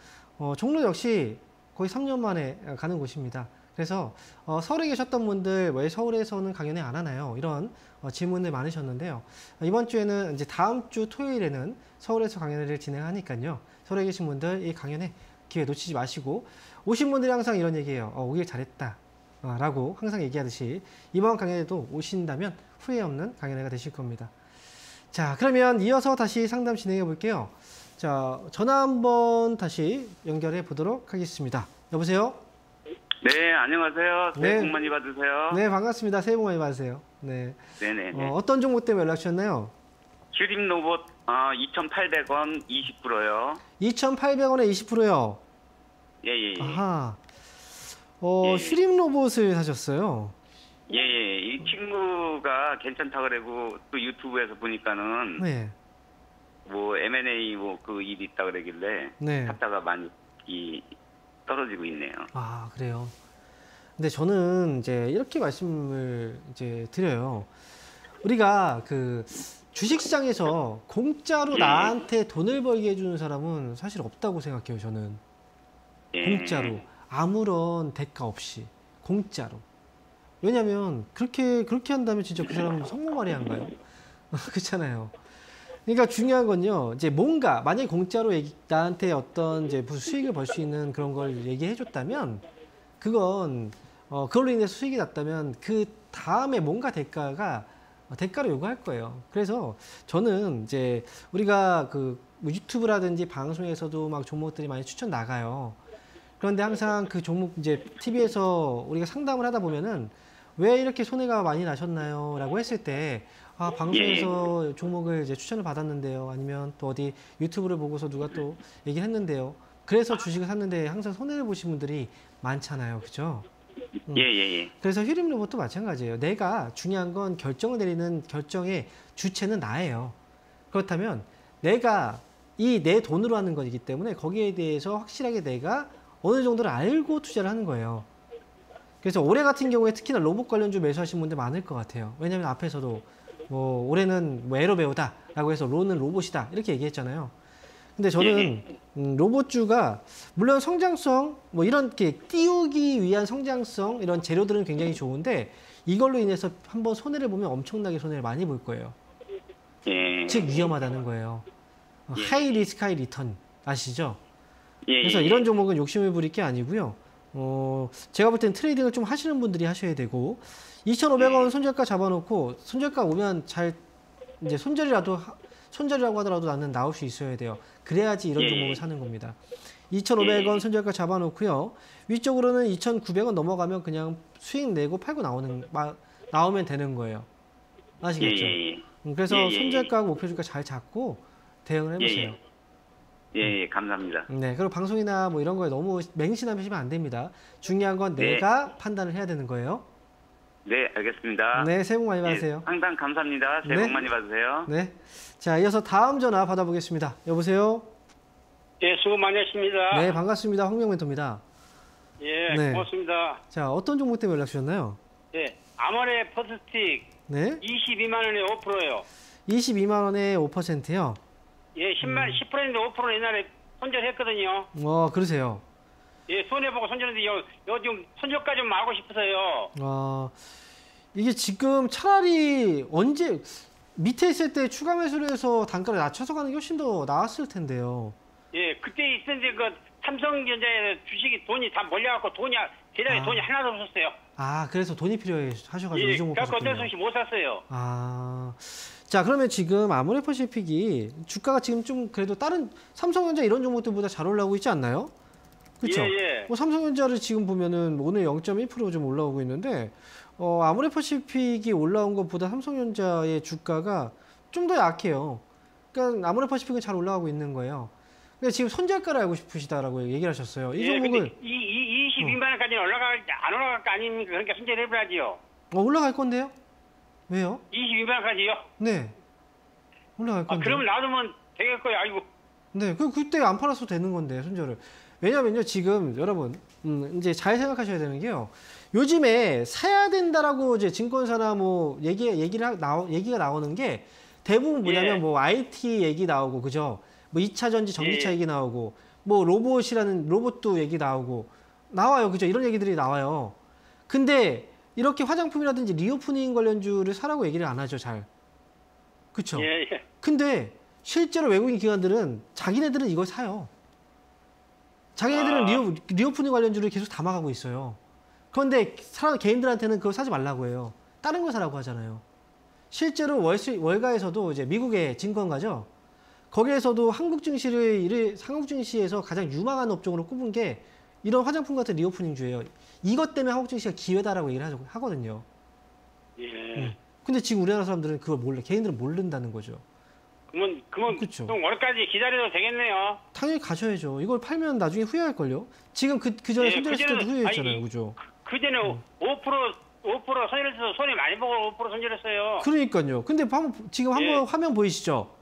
종로 역시 거의 3년 만에 가는 곳입니다. 그래서 서울에 계셨던 분들 왜 서울에서는 강연회 안 하나요? 이런 질문들 많으셨는데요. 이번 주에는 이제 다음 주 토요일에는 서울에서 강연회를 진행하니까요. 서울에 계신 분들 이 강연회 기회 놓치지 마시고, 오신 분들이 항상 이런 얘기해요. 오길 잘했다 라고 항상 얘기하듯이 이번 강연회도 오신다면 후회 없는 강연회가 되실 겁니다. 자, 그러면 이어서 다시 상담 진행해 볼게요. 자, 전화 한번 다시 연결해 보도록 하겠습니다. 여보세요? 네, 안녕하세요. 새해 네. 복 많이 받으세요. 네, 반갑습니다. 새해 복 많이 받으세요. 네. 네네네. 어떤 종목 때문에 연락 주셨나요? 슈링 로봇 2,800원 20%요. 2,800원에 20%요. 예예예. 아하. 예. 슈림 로봇을 사셨어요. 예예. 이 친구가 괜찮다 그러고 또 유튜브에서 보니까는 네. 뭐 M&A 뭐 그 일이 있다 그러길래 네. 샀다가 많이 떨어지고 있네요. 아, 그래요. 근데 저는 이제 이렇게 말씀을 이제 드려요. 우리가 그 주식시장에서 공짜로 나한테 돈을 벌게 해주는 사람은 사실 없다고 생각해요, 저는. 예. 공짜로. 아무런 대가 없이. 공짜로. 왜냐면 그렇게 한다면 진짜 그 사람은 성공하려 한가요? 그렇잖아요. 그러니까 중요한 건요. 이제 뭔가 만약에 공짜로 나한테 어떤 이제 무슨 수익을 벌 수 있는 그런 걸 얘기해 줬다면 그건 그걸로 인해서 수익이 났다면 그 다음에 뭔가 대가를 요구할 거예요. 그래서 저는 이제 우리가 그 유튜브라든지 방송에서도 막 종목들이 많이 추천 나가요. 그런데 항상 그 종목 이제 TV에서 우리가 상담을 하다 보면은 왜 이렇게 손해가 많이 나셨나요? 라고 했을 때 방송에서 종목을 이제 추천을 받았는데요. 아니면 또 어디 유튜브를 보고서 누가 또 얘기를 했는데요. 그래서 주식을 샀는데 항상 손해를 보신 분들이 많잖아요. 그죠? 예예예. 그래서 휴림 로봇도 마찬가지예요. 내가 중요한 건 결정을 내리는 결정의 주체는 나예요. 그렇다면 내가 이 내 돈으로 하는 것이기 때문에 거기에 대해서 확실하게 내가 어느 정도를 알고 투자를 하는 거예요. 그래서 올해 같은 경우에 특히나 로봇 관련주 매수하신 분들 많을 것 같아요. 왜냐하면 앞에서도 뭐 올해는 뭐 에러베어다 라고 해서 로는 로봇이다 이렇게 얘기했잖아요. 근데 저는 로봇주가 물론 성장성 뭐 이런 게 띄우기 위한 성장성 이런 재료들은 굉장히 좋은데 이걸로 인해서 한번 손해를 보면 엄청나게 손해를 많이 볼 거예요. 예. 즉 위험하다는 거예요. 하이 리스크 하이 리턴 아시죠? 예. 그래서 이런 종목은 욕심을 부릴 게 아니고요. 제가 볼 땐 트레이딩을 좀 하시는 분들이 하셔야 되고 2,500원 손절가 잡아놓고 손절가 오면 잘 이제 손절이라고 하더라도 나는 나올 수 있어야 돼요. 그래야지 이런 종목을 사는 겁니다. 2,500원 손절가 잡아놓고요. 위쪽으로는 2,900원 넘어가면 그냥 수익 내고 팔고 나오면 되는 거예요. 아시겠죠? 그래서 손절가 목표주가 잘 잡고 대응을 해보세요. 예, 감사합니다. 네, 그리고 방송이나 뭐 이런 거에 너무 맹신하시면 안 됩니다. 중요한 건 내가 판단을 해야 되는 거예요. 네, 알겠습니다. 네, 새해 복 많이 받으세요. 예, 항상 감사합니다. 새해 복 많이 받으세요. 네. 자, 이어서 다음 전화 받아보겠습니다. 여보세요? 예, 수고 많이 했습니다. 네, 반갑습니다. 황명 멘토입니다. 예, 네. 고맙습니다. 자, 어떤 종목 때문에 연락 주셨나요? 예, 아모레 퍼스틱 네. 22만 원에 5%요. 22만 원에 5%요? 예, 10%인데 5% 옛날에 손절했거든요. 그러세요. 예, 손해보고 손절했는데 요즘 손절가 좀 알고 싶어서요. 이게 지금 차라리 언제 밑에 있을 때 추가 매수를 해서 단가를 낮춰서 가는 게 훨씬 더 나았을 텐데요. 예, 그때 있었는데 그 삼성전자에 주식이 돈이 다 몰려갖고 계좌에 돈이 하나도 없었어요. 그래서 돈이 필요해 하셔가지고 예, 이 종목 그래서 사셨군요. 어쩔 수 없이 못 샀어요. 자, 그러면 지금 아모레퍼시픽이 주가가 지금 좀 그래도 다른 삼성전자 이런 종목들보다 잘 올라오고 있지 않나요? 그렇죠? 예. 뭐 삼성전자를 지금 보면은 오늘 0.1% 좀 올라오고 있는데 아모레퍼시픽이 올라온 것보다 삼성전자의 주가가 좀 더 약해요. 그러니까 아모레퍼시픽은 잘 올라가고 있는 거예요. 근데 지금 손절가를 알고 싶으시다라고 얘기를 하셨어요. 이 종목을 22만 원까지는 안 올라갈 거 아닙니까? 그러니까 손절해봐야지요. 올라갈 건데요? 왜요? 22만 원까지요? 네. 올라갈 건데. 그러면 놔두면 되겠고요. 아이고. 네, 그때 안 팔아서 되는 건데 손절을. 왜냐면요, 지금 여러분 이제 잘 생각하셔야 되는 게요. 요즘에 사야 된다라고 이제 증권사나 뭐 얘기가 나오는 게 대부분 뭐냐면 예. 뭐 IT 얘기 나오고 그죠? 뭐 2차 전지 전기차 예. 얘기 나오고 뭐 로봇도 얘기 나와요. 그죠? 이런 얘기들이 나와요. 근데 이렇게 화장품이라든지 리오프닝 관련주를 사라고 얘기를 안 하죠, 잘. 그쵸? 예, 예. 근데 실제로 외국인 기관들은 자기네들은 이걸 사요. 자기네들은 리오프닝 관련주를 계속 담아가고 있어요. 그런데 개인들한테는 그걸 사지 말라고 해요. 다른 걸 사라고 하잖아요. 실제로 월가에서도 이제 미국의 증권가죠. 거기에서도 한국 증시에서 가장 유망한 업종으로 꼽은 게 이런 화장품 같은 리오프닝주예요. 이것 때문에 한국 증시가 기회다라고 얘기를 하거든요. 예. 근데 지금 우리나라 사람들은 그걸 몰라. 개인들은 모른다는 거죠. 그러면 그쵸. 좀 월까지 기다려도 되겠네요. 당연히 가셔야죠. 이걸 팔면 나중에 후회할걸요. 지금 그 전에 예, 손절했을 때도 그전에는- 후회했잖아요. 아니, 그죠? 그전에 5% 손절해서 손이 많이 보고 5% 손절했어요. 그러니까요. 근데 지금 한번 예. 화면 보이시죠?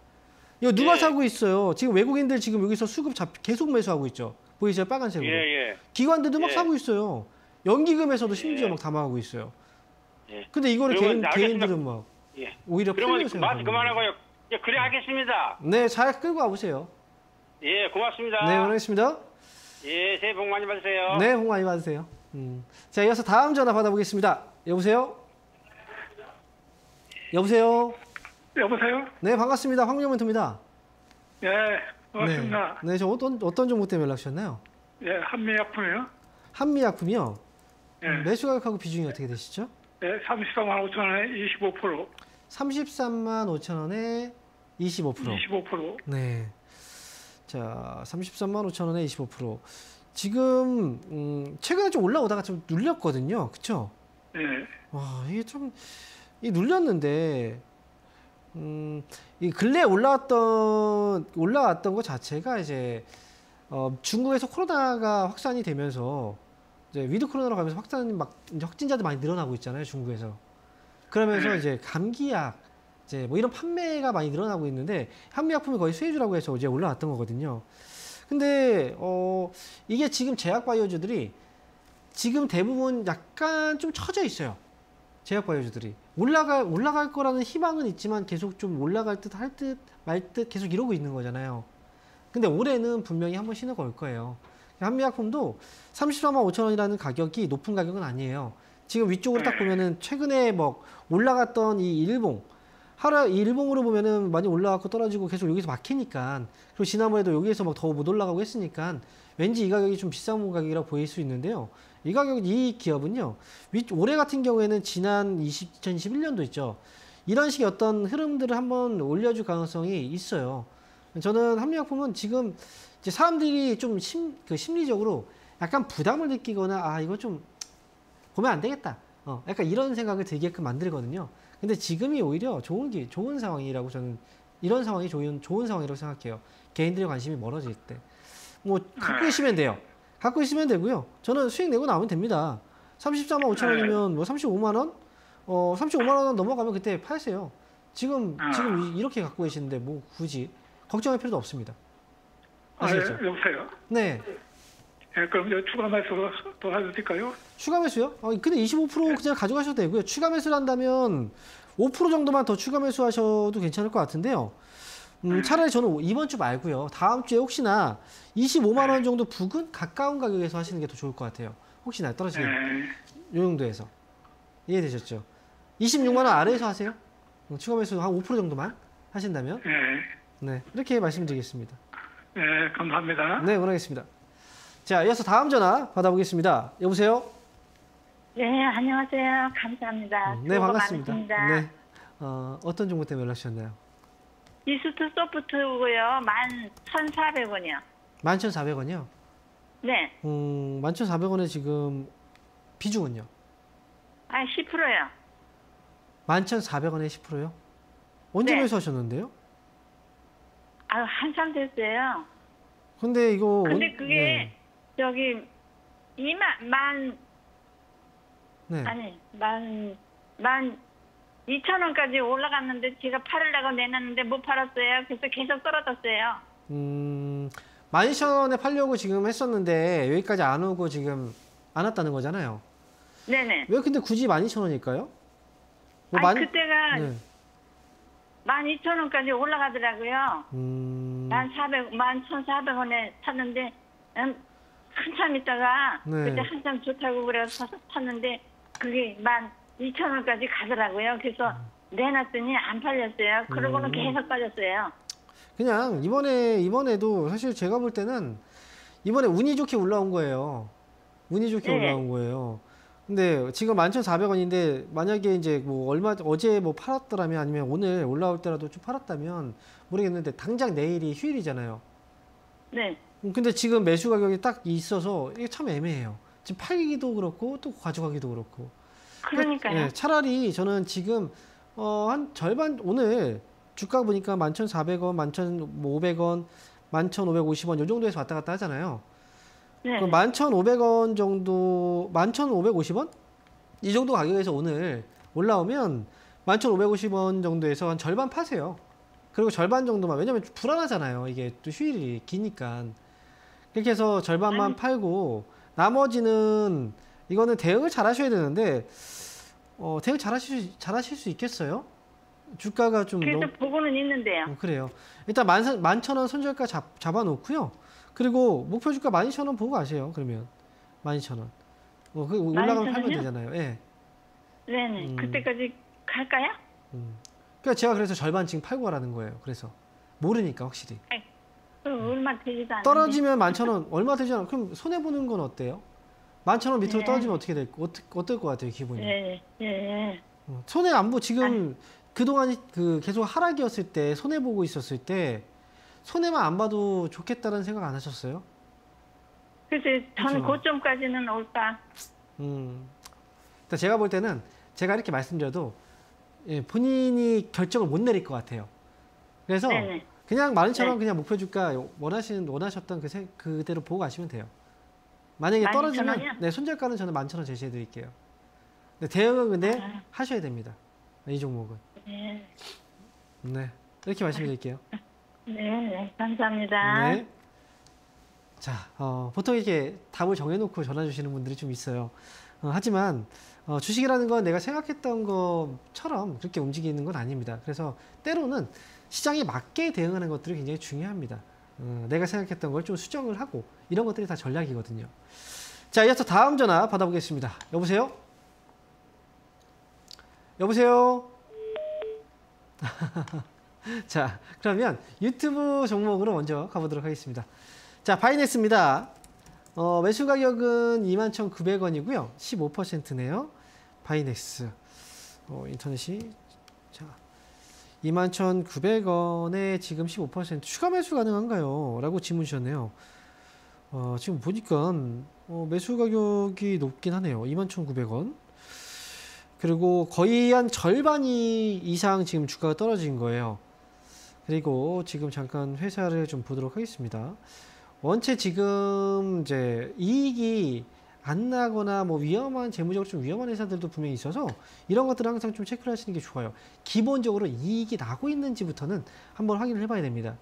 이거 누가 예. 사고 있어요? 지금 외국인들 지금 여기서 수급 계속 매수하고 있죠. 보이세요? 빨간색으로. 예. 기관들도 막 예. 사고 있어요. 연기금에서도 심지어 예. 막 담아가고 있어요. 예. 근데 이거를 그러면 알겠습니다. 개인들은 막 예. 오히려 그러면 팔려서 말 그만하고요. 예, 그래 하겠습니다. 네, 잘 끌고 와보세요. 예, 고맙습니다. 네, 원하겠습니다. 예, 새해 복 많이 받으세요. 네, 홍 많이 받으세요. 자, 이어서 다음 전화 받아보겠습니다. 여보세요? 여보세요? 여보세요? 네, 반갑습니다. 황명멘토입니다. 예, 반갑습니다. 네, 저 어떤 정보 때문에 연락 주셨나요? 예, 한미약품이요. 한미약품이요? 예. 매수 가격하고 비중이 어떻게 되시죠? 예, 34만 5천 원에 25%. 33만 5천 원에 25%. 25%. 네. 자, 33만 5천 원에 25%. 지금 최근에 좀 올라오다가 좀 눌렸거든요. 그쵸? 예. 와, 이게 좀 눌렸는데 이 근래 올라왔던 것 자체가 이제 중국에서 코로나가 확산이 되면서 이제 위드 코로나로 가면서 이제 확진자들 많이 늘어나고 있잖아요, 중국에서. 그러면서 이제 감기약 이제 뭐 이런 판매가 많이 늘어나고 있는데 한미약품이 거의 수혜주라고 해서 이제 올라왔던 거거든요. 근데 이게 지금 제약바이오주들이 지금 대부분 약간 좀 처져 있어요. 제약바이오주들이 올라갈 거라는 희망은 있지만 계속 좀 올라갈 듯 할 듯 말 듯 계속 이러고 있는 거잖아요. 근데 올해는 분명히 한번 신호가 올 거예요. 한미약품도 34만 5천 원이라는 가격이 높은 가격은 아니에요. 지금 위쪽으로 딱 보면은 최근에 뭐 올라갔던 이 일봉으로 보면은 많이 올라갔고 떨어지고 계속 여기서 막히니까, 그리고 지난번에도 여기에서 막 더 못 올라가고 했으니까 왠지 이 가격이 좀 비싼 가격이라고 보일 수 있는데요. 이 기업은요, 올해 같은 경우에는 지난 2021년도 있죠. 이런 식의 어떤 흐름들을 한번 올려줄 가능성이 있어요. 저는 한미약품은 지금 이제 사람들이 좀 심리적으로 약간 부담을 느끼거나 이거 좀 보면 안 되겠다. 약간 이런 생각을 들게끔 만들거든요. 근데 지금이 오히려 좋은 상황이라고 저는, 이런 상황이 좋은 상황이라고 생각해요. 개인들의 관심이 멀어질 때. 뭐 갖고 계시면 돼요. 갖고 있으면 되고요. 저는 수익 내고 나오면 됩니다. 34만 5천 원이면 뭐 35만 원? 35만 원 넘어가면 그때 팔세요. 지금 이렇게 갖고 계시는데 뭐 굳이 걱정할 필요도 없습니다. 아시겠죠? 여보세요? 네. 예, 그럼 이제 추가 매수 더 해도 될까요? 추가 매수요? 근데 25% 그냥 가져가셔도 되고요. 추가 매수를 한다면 5% 정도만 더 추가 매수하셔도 괜찮을 것 같은데요. 차라리 저는 이번 주 말고요. 다음 주에 혹시나 25만 원 정도 부근 가까운 가격에서 하시는 게 더 좋을 것 같아요. 혹시나 떨어지면 이 정도에서. 이해되셨죠? 26만 원 아래에서 하세요. 추가 매수 한 5% 정도만 하신다면. 네, 이렇게 말씀드리겠습니다. 네, 감사합니다. 네, 원하겠습니다. 자, 이어서 다음 전화 받아보겠습니다. 여보세요? 네, 안녕하세요. 감사합니다. 네, 반갑습니다. 많습니다. 네. 어떤 정보 때문에 연락 주셨나요? 이스트 소프트고요. 11,400원이요. 11,400원이요? 네. 11,400원에 지금 비중은요? 10%요. 11,400원에 10%요? 언제 네. 매수하셨는데요? 한참 됐어요. 근데 이거 근데 그게 네. 저기 12,000원까지 올라갔는데 제가 팔으려고 내놨는데 못 팔았어요. 그래서 계속 떨어졌어요. 12,000원에 팔려고 지금 했었는데 여기까지 안 오고 지금 안 왔다는 거잖아요. 네네. 왜 근데 굳이 12,000원일까요? 뭐 아니, 그때가 네. 12,000원까지 올라가더라고요. 11,400원에 샀는데 한참 있다가 네. 그때 한참 좋다고 그래서 샀는데 그게 12,000원까지 가더라고요. 그래서 내놨더니 안 팔렸어요. 그러고는 계속 빠졌어요. 그냥 이번에도 사실 제가 볼 때는 이번에 운이 좋게 올라온 거예요. 운이 좋게 네. 올라온 거예요. 근데 지금 11,400원인데 만약에 이제 뭐 어제 뭐 팔았더라면 아니면 오늘 올라올 때라도 좀 팔았다면 모르겠는데 당장 내일이 휴일이잖아요. 네. 근데 지금 매수 가격이 딱 있어서 이게 참 애매해요. 지금 팔기도 그렇고 또 가져가기도 그렇고. 그러니까요. 네, 차라리 저는 지금 한 절반 오늘 주가 보니까 11,400원, 11,500원, 11,550원 이 정도에서 왔다 갔다 하잖아요. 네. 그럼 11,500원 정도, 11,550원? 이 정도 가격에서 오늘 올라오면 11,550원 정도에서 한 절반 파세요. 그리고 절반 정도만, 왜냐면 좀 불안하잖아요. 이게 또 휴일이 기니까. 그렇게 해서 절반만 팔고 나머지는 이거는 대응을 잘 하셔야 되는데 대응 잘하실 수 있겠어요? 주가가 좀 그래도 보고는 있는데요. 그래요. 일단 11,000원 손절가 잡아놓고요. 그리고 목표 주가 12,000원 보고 가세요. 그러면 12,000원. 그 올라가면 팔면 되잖아요. 예. 네네. 그때까지 갈까요? 그러니까 제가 그래서 절반 지금 팔고 가라는 거예요. 그래서 모르니까 확실히. 얼마 되지도 않는데. 떨어지면 11,000원 얼마 되지 않아? 그럼 손해 보는 건 어때요? 11,000원 밑으로 네. 떨어지면 어떻게 어떨 것 같아요, 기분이? 예, 예. 손해 안 보고 지금 그동안 계속 하락이었을 때 손해 보고 있었을 때 손해만 안 봐도 좋겠다는 생각 안 하셨어요? 그래서 저는 그렇죠. 고점까지는 올까. 그러니까 제가 볼 때는 제가 이렇게 말씀드려도 본인이 결정을 못 내릴 것 같아요. 그래서 네네. 그냥 12,000원 네. 그냥 목표 주가 원하셨던 그대로 보고 가시면 돼요. 만약에 떨어지면 12,000원이요? 네, 손절가는 저는 11,000원 제시해 드릴게요. 대응은 근데 하셔야 됩니다. 이 종목은. 네. 네. 이렇게 말씀드릴게요. 네, 감사합니다. 네. 자, 보통 이렇게 답을 정해놓고 전화 주시는 분들이 좀 있어요. 하지만 주식이라는 건 내가 생각했던 것처럼 그렇게 움직이는 건 아닙니다. 그래서 때로는 시장에 맞게 대응하는 것들이 굉장히 중요합니다. 내가 생각했던 걸 좀 수정을 하고 이런 것들이 다 전략이거든요. 자, 이어서 다음 전화 받아보겠습니다. 여보세요? 여보세요? 자, 그러면 유튜브 종목으로 먼저 가보도록 하겠습니다. 자, 바이낸스입니다. 매수 가격은 21,900원이고요. 15%네요. 바이낸스. 인터넷이 자 21,900원에 지금 15% 추가 매수 가능한가요? 라고 질문 주셨네요. 지금 보니까 매수 가격이 높긴 하네요. 21,900원. 그리고 거의 한 절반이 이상 지금 주가가 떨어진 거예요. 그리고 지금 잠깐 회사를 좀 보도록 하겠습니다. 원체 지금 이제 이익이 안 나거나 뭐 재무적으로 좀 위험한 회사들도 분명히 있어서 이런 것들을 항상 좀 체크를 하시는 게 좋아요. 기본적으로 이익이 나고 있는지부터는 한번 확인을 해봐야 됩니다.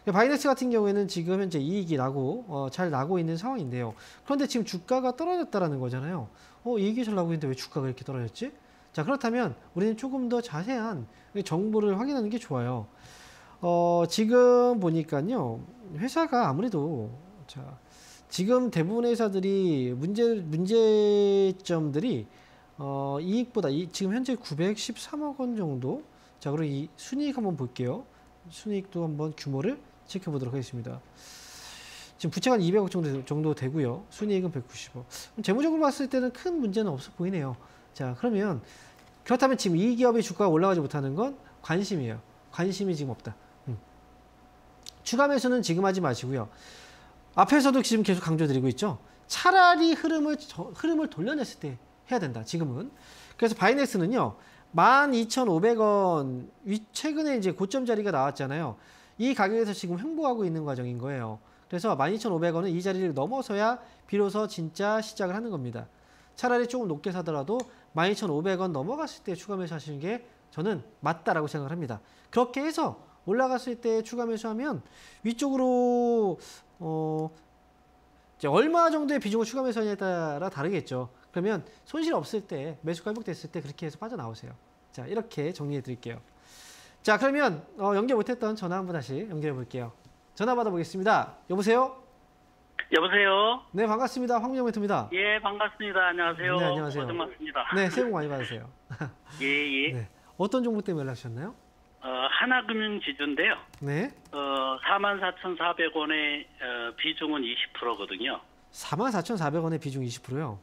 바이낸스 같은 경우에는 지금 현재 이익이 나고 잘 나고 있는 상황인데요. 그런데 지금 주가가 떨어졌다라는 거잖아요. 이익이 잘 나고 있는데 왜 주가가 이렇게 떨어졌지? 자, 그렇다면 우리는 조금 더 자세한 정보를 확인하는 게 좋아요. 지금 보니까요, 회사가 아무래도 지금 대부분의 회사들이 문제점들이 이익보다 지금 현재 913억 원 정도. 자, 그리고 이 순이익 한번 볼게요. 순이익도 한번 규모를 지켜보도록 하겠습니다. 지금 부채가 한 200억 정도 되고요. 순이익은 190억. 재무적으로 봤을 때는 큰 문제는 없어 보이네요. 자, 그렇다면 지금 이 기업의 주가가 올라가지 못하는 건 관심이에요. 관심이 지금 없다. 추가 매수는 지금 하지 마시고요. 앞에서도 지금 계속 강조드리고 있죠. 차라리 흐름을 돌려냈을 때 해야 된다. 지금은. 그래서 바이낸스는요. 12,500원 최근에 이제 고점 자리가 나왔잖아요. 이 가격에서 지금 횡보하고 있는 과정인 거예요. 그래서 12,500원은 이 자리를 넘어서야 비로소 진짜 시작을 하는 겁니다. 차라리 조금 높게 사더라도 12,500원 넘어갔을 때 추가 매수 하시는 게 저는 맞다라고 생각을 합니다. 그렇게 해서 올라갔을 때 추가 매수하면 위쪽으로 이제 얼마 정도의 비중을 추가 매수하냐에 따라 다르겠죠. 그러면 손실 없을 때, 매수가 회복됐을 때 그렇게 해서 빠져나오세요. 자, 이렇게 정리해 드릴게요. 자, 그러면 연결 못했던 전화 한번 다시 연결해 볼게요. 전화 받아보겠습니다. 여보세요? 여보세요? 네, 반갑습니다. 황민정 멘토입니다. 예, 반갑습니다. 안녕하세요. 네, 안녕하세요. 고맙습니다. 네, 새해 복 많이 받으세요. 예, 예. 네, 어떤 종목 때문에 연락 주셨나요? 하나금융지주인데요. 네. 44,400원의 비중은 20%거든요. 44,400원의 비중 20%요?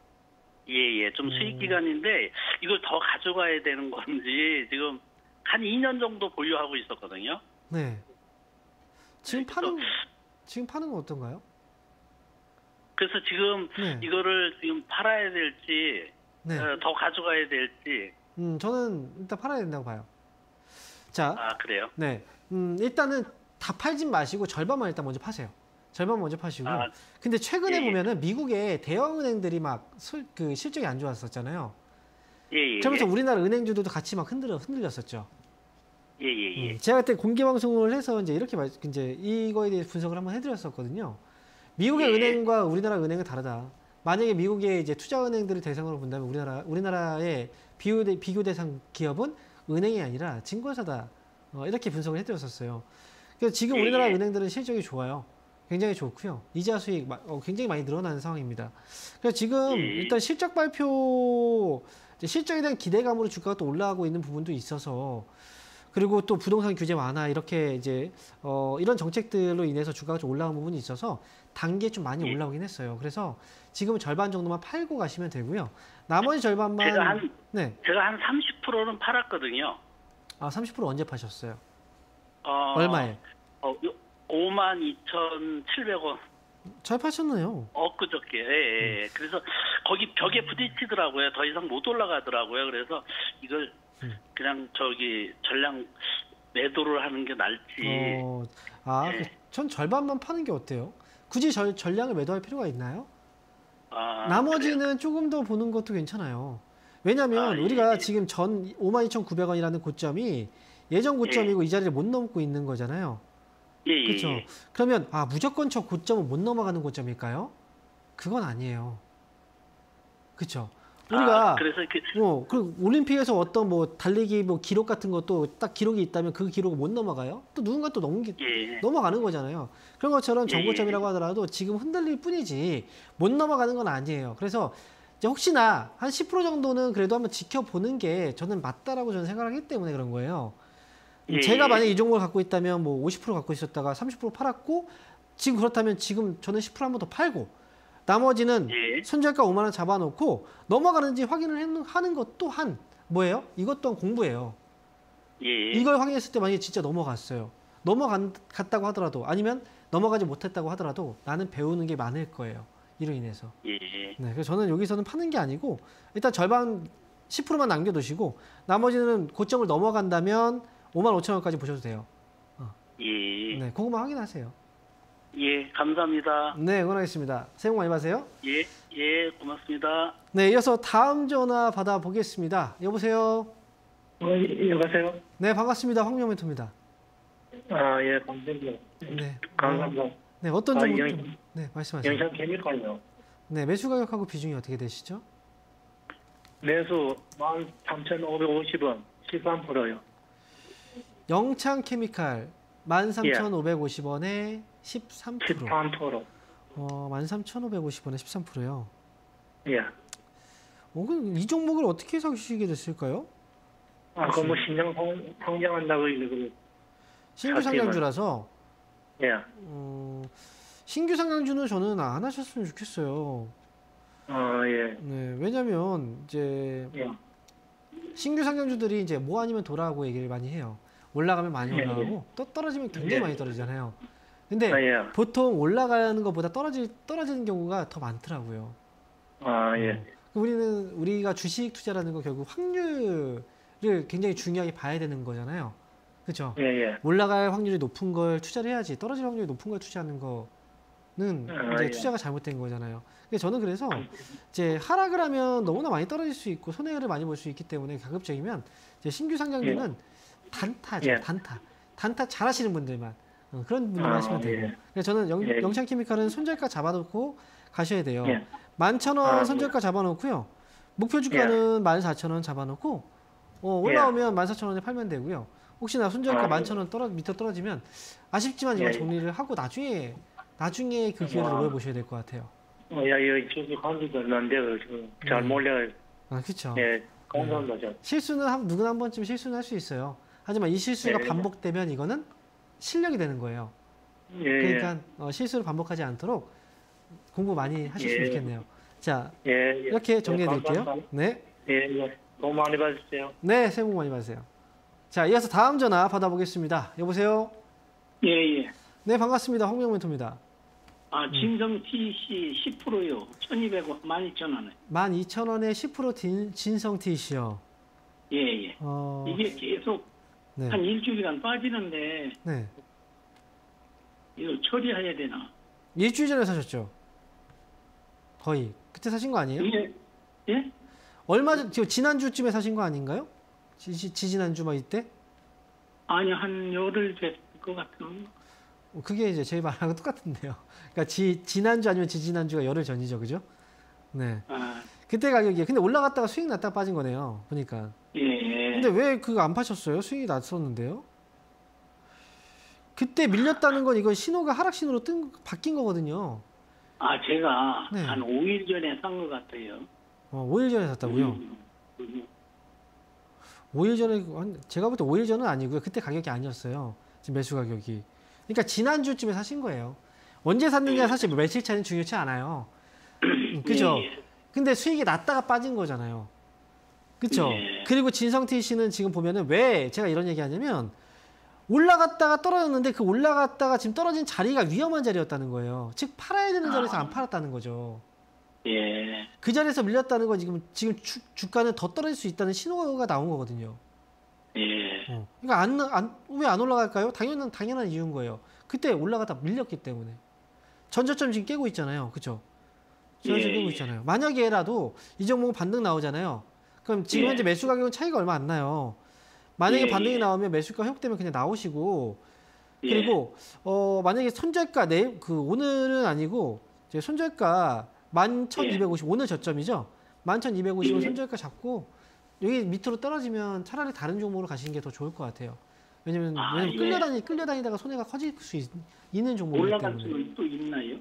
예, 예. 좀 수익 기간인데 이걸 더 가져가야 되는 건지 지금 한 2년 정도 보유하고 있었거든요. 네. 지금 파는 건 어떤가요? 그래서 지금 네. 이거를 지금 팔아야 될지 네. 더 가져가야 될지. 저는 일단 팔아야 된다고 봐요. 자, 그래요? 네. 일단은 다 팔진 마시고 절반만 일단 먼저 파세요. 절반 먼저 파시고. 근데 최근에 보면은 미국의 대형 은행들이 막 실적이 안 좋았었잖아요. 예. 그러면서 우리나라 은행주들도 같이 막 흔들렸었죠. 예. 제가 그때 공개 방송을 해서 이제 이렇게 이제 이거에 대해 분석을 한번 해드렸었거든요. 미국의 은행과 우리나라 은행은 다르다. 만약에 미국의 이제 투자 은행들을 대상으로 본다면 우리나라의 비교 대상 기업은 은행이 아니라 증권사다. 이렇게 분석을 해드렸었어요. 그래서 지금 우리나라 은행들은 실적이 좋아요. 굉장히 좋고요. 이자 수익 굉장히 많이 늘어나는 상황입니다. 그래서 지금 일단 실적 발표, 실적에 대한 기대감으로 주가가 또 올라가고 있는 부분도 있어서, 그리고 또 부동산 규제 완화 이렇게 이제 이런 정책들로 인해서 주가가 좀 올라온 부분이 있어서 단계에 좀 많이 올라오긴 했어요. 그래서 지금은 절반 정도만 팔고 가시면 되고요. 나머지 절반만 제가 한 30%는 팔았거든요. 30% 언제 파셨어요? 얼마에? 52,700원. 잘 파셨네요. 엊그저께. 예. 그래서 거기 벽에 부딪히더라고요. 더 이상 못 올라가더라고요. 그래서 이걸 그냥 전량 매도를 하는 게 나을지. 전 절반만 파는 게 어때요? 굳이 전량을 매도할 필요가 있나요? 나머지는 그래요? 조금 더 보는 것도 괜찮아요. 왜냐하면 우리가 지금 전 52,900원이라는 고점이 예전 고점이고 이 자리를 못 넘고 있는 거잖아요. 그렇죠. 그러면 무조건 저 고점을 못 넘어가는 고점일까요? 그건 아니에요. 그렇죠. 우리가 그래서 그 올림픽에서 어떤 달리기 기록 같은 것도 딱 기록이 있다면 그 기록을 못 넘어가요? 또 누군가 또 넘어가는 거잖아요. 그런 것처럼 정고점이라고 하더라도 지금 흔들릴 뿐이지 못 넘어가는 건 아니에요. 그래서 이제 혹시나 한 10% 정도는 그래도 한번 지켜보는 게 저는 맞다라고 저는 생각을 하기 때문에 그런 거예요. 제가 만약에 이 종목을 갖고 있다면 50% 갖고 있었다가 30% 팔았고, 지금 그렇다면 지금 저는 10% 한 번 더 팔고, 나머지는 손절가 5만 원 잡아놓고 넘어가는지 확인을 하는 것 또한 뭐예요? 이것 또한 공부예요. 이걸 확인했을 때 만약에 진짜 넘어갔어요. 넘어갔다고 하더라도, 아니면 넘어가지 못했다고 하더라도 나는 배우는 게 많을 거예요. 이로 인해서. 네, 그래서 저는 여기서는 파는 게 아니고 일단 절반 10%만 남겨두시고 나머지는 고점을 넘어간다면 55,000원까지 보셔도 돼요. 네, 그거만 확인하세요. 예, 감사합니다. 네, 응원하겠습니다. 새해 복 많이 받으세요. 예, 고맙습니다. 네, 이어서 다음 전화 받아보겠습니다. 여보세요? 여보세요? 네, 반갑습니다. 황민정 멘토입니다. 예, 감사합니다. 네. 감사합니다. 네, 어떤 종목 네, 말씀하세요. 영상 케미칼요. 네, 매수 가격하고 비중이 어떻게 되시죠? 매수 13,550원, 13%요. 영창 케미칼 13,550원에 13%. 13%. 13,550원에 13%요. 예. 그럼 이 종목을 어떻게 사시게 됐을까요? 그거 신장 성장한다고 이거. 신규 상장주라서. 예. 신규 상장주는 저는 안 하셨으면 좋겠어요. 예. 네, 왜냐면 이제 신규 상장주들이 이제 뭐 아니면 도라고 얘기를 많이 해요. 올라가면 많이 올라가고 또 떨어지면 굉장히 많이 떨어지잖아요. 근데 보통 올라가는 것보다 떨어지는 경우가 더 많더라고요. 우리가 주식 투자라는 거 결국 확률을 굉장히 중요하게 봐야 되는 거잖아요. 그렇죠? 올라갈 확률이 높은 걸 투자를 해야지 떨어질 확률이 높은 걸 투자하는 거는 이제 투자가 잘못된 거잖아요. 저는 그래서 이제 하락을 하면 너무나 많이 떨어질 수 있고 손해를 많이 볼 수 있기 때문에 가급적이면 이제 신규 상장주는 단타죠. 단타. 단타 잘하시는 분들만 그런 분들 하시면 되고. 예. 그래서 저는 예. 영창케미칼은 손절가 잡아놓고 가셔야 돼요. 예. 11,000원 예. 손절가 잡아놓고요. 목표 주가는 14,000원 잡아놓고 올라오면 14,000원에 팔면 되고요. 혹시나 손절가 11,000원 밑에 떨어지면 아쉽지만 이걸 예. 정리를 하고 나중에 그 기회를 노려보셔야 될 것 같아요. 이 주식 한지도 얼마인데 잘 몰라요. 그렇죠. 예, 감사합니다. 실수는 누구나 한 번쯤 실수는 할 수 있어요. 하지만 이 실수가 예. 반복되면 이거는 실력이 되는 거예요. 예. 그러니까 실수를 반복하지 않도록 공부 많이 하셨으면 예. 좋겠네요. 자, 예. 이렇게 정리해 드릴게요. 감사합니다. 네. 예. 너무 많이 받으세요. 네, 새해 복 많이 받으세요. 자, 이어서 다음 전화 받아보겠습니다. 여보세요? 예. 네, 반갑습니다. 홍명 멘토입니다. 진성 TC 10%요. 1,200원, 12,000원에. 12,000원에 10% 진성 TC요. 예. 이게 계속 네. 한 일주일간 빠지는데 네. 이거 처리해야 되나? 일주일 전에 사셨죠? 거의. 그때 사신 거 아니에요? 예? 얼마 전, 지난주쯤에 사신 거 아닌가요? 지난주 막 이때? 아니, 한 열흘 됐을 것 같은. 그게 이제 저희 말하고 똑같은데요. 그러니까 지난주 아니면 지지난주가 열흘 전이죠. 그죠? 네. 그때 가격이 근데 올라갔다가 수익 났다가 빠진 거네요. 보니까. 예. 근데 왜 그거 안 파셨어요? 수익이 났었는데요. 그때 밀렸다는 건 이거 신호가 하락 신호로 바뀐 거거든요. 제가 네. 한 5일 전에 산 것 같아요. 5일 전에 샀다고요? 5일 전에 제가 볼 때 5일 전은 아니고요. 그때 가격이 아니었어요. 지금 매수 가격이. 그러니까 지난주쯤에 사신 거예요. 언제 샀느냐 사실 며칠 차이는 중요치 않아요. 그죠? 근데 수익이 났다가 빠진 거잖아요. 그쵸? 그리고 진성TC는 지금 보면은 왜 제가 이런 얘기 하냐면 올라갔다가 떨어졌는데 그 올라갔다가 지금 떨어진 자리가 위험한 자리였다는 거예요. 즉 팔아야 되는 자리에서 안 팔았다는 거죠. 예. 그 자리에서 밀렸다는 건 지금 주가는 더 떨어질 수 있다는 신호가 나온 거거든요. 예. 그러니까 왜 안 올라갈까요? 당연한 이유인 거예요. 그때 올라가다 밀렸기 때문에. 전저점 지금 깨고 있잖아요. 그쵸? 전저점 깨고 있잖아요. 만약에라도 이 종목 반등 나오잖아요. 그럼 지금 현재 매수 가격은 차이가 얼마 안 나요. 만약에 반등이 나오면 매수가 회복되면 그냥 나오시고 그리고 만약에 손절가 오늘은 아니고 이제 손절가 11,250 오늘 저점이죠. 11,250을 손절가 잡고 여기 밑으로 떨어지면 차라리 다른 종목으로 가시는 게 더 좋을 것 같아요. 왜냐면 끌려다니다가 손해가 커질 수 있는 종목이기 때문에. 올라갈 수는 또 있나요?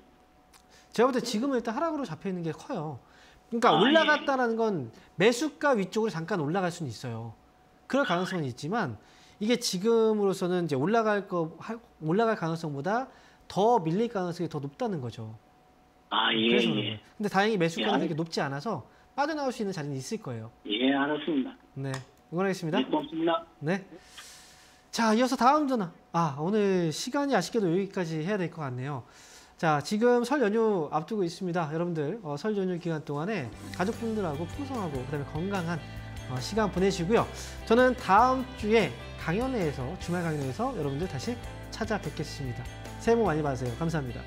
제가 볼 때 지금은 일단 하락으로 잡혀 있는 게 커요. 그러니까 올라갔다라는 건 매수가 위쪽으로 잠깐 올라갈 수는 있어요. 그럴 가능성은 있지만 이게 지금으로서는 이제 올라갈 가능성보다 더 밀릴 가능성이 더 높다는 거죠. 그래서 그런 거예요. 근데 다행히 매수가는 그렇게 높지 않아서 빠져나올 수 있는 자리는 있을 거예요. 예, 알았습니다. 네, 응원하겠습니다. 네, 고맙습니다. 네. 자, 이어서 다음 전화. 오늘 시간이 아쉽게도 여기까지 해야 될 것 같네요. 자, 지금 설 연휴 앞두고 있습니다. 여러분들 설 연휴 기간 동안에 가족분들하고 풍성하고 그다음에 건강한 시간 보내시고요. 저는 다음 주에 주말 강연회에서 여러분들 다시 찾아뵙겠습니다. 새해 복 많이 받으세요. 감사합니다.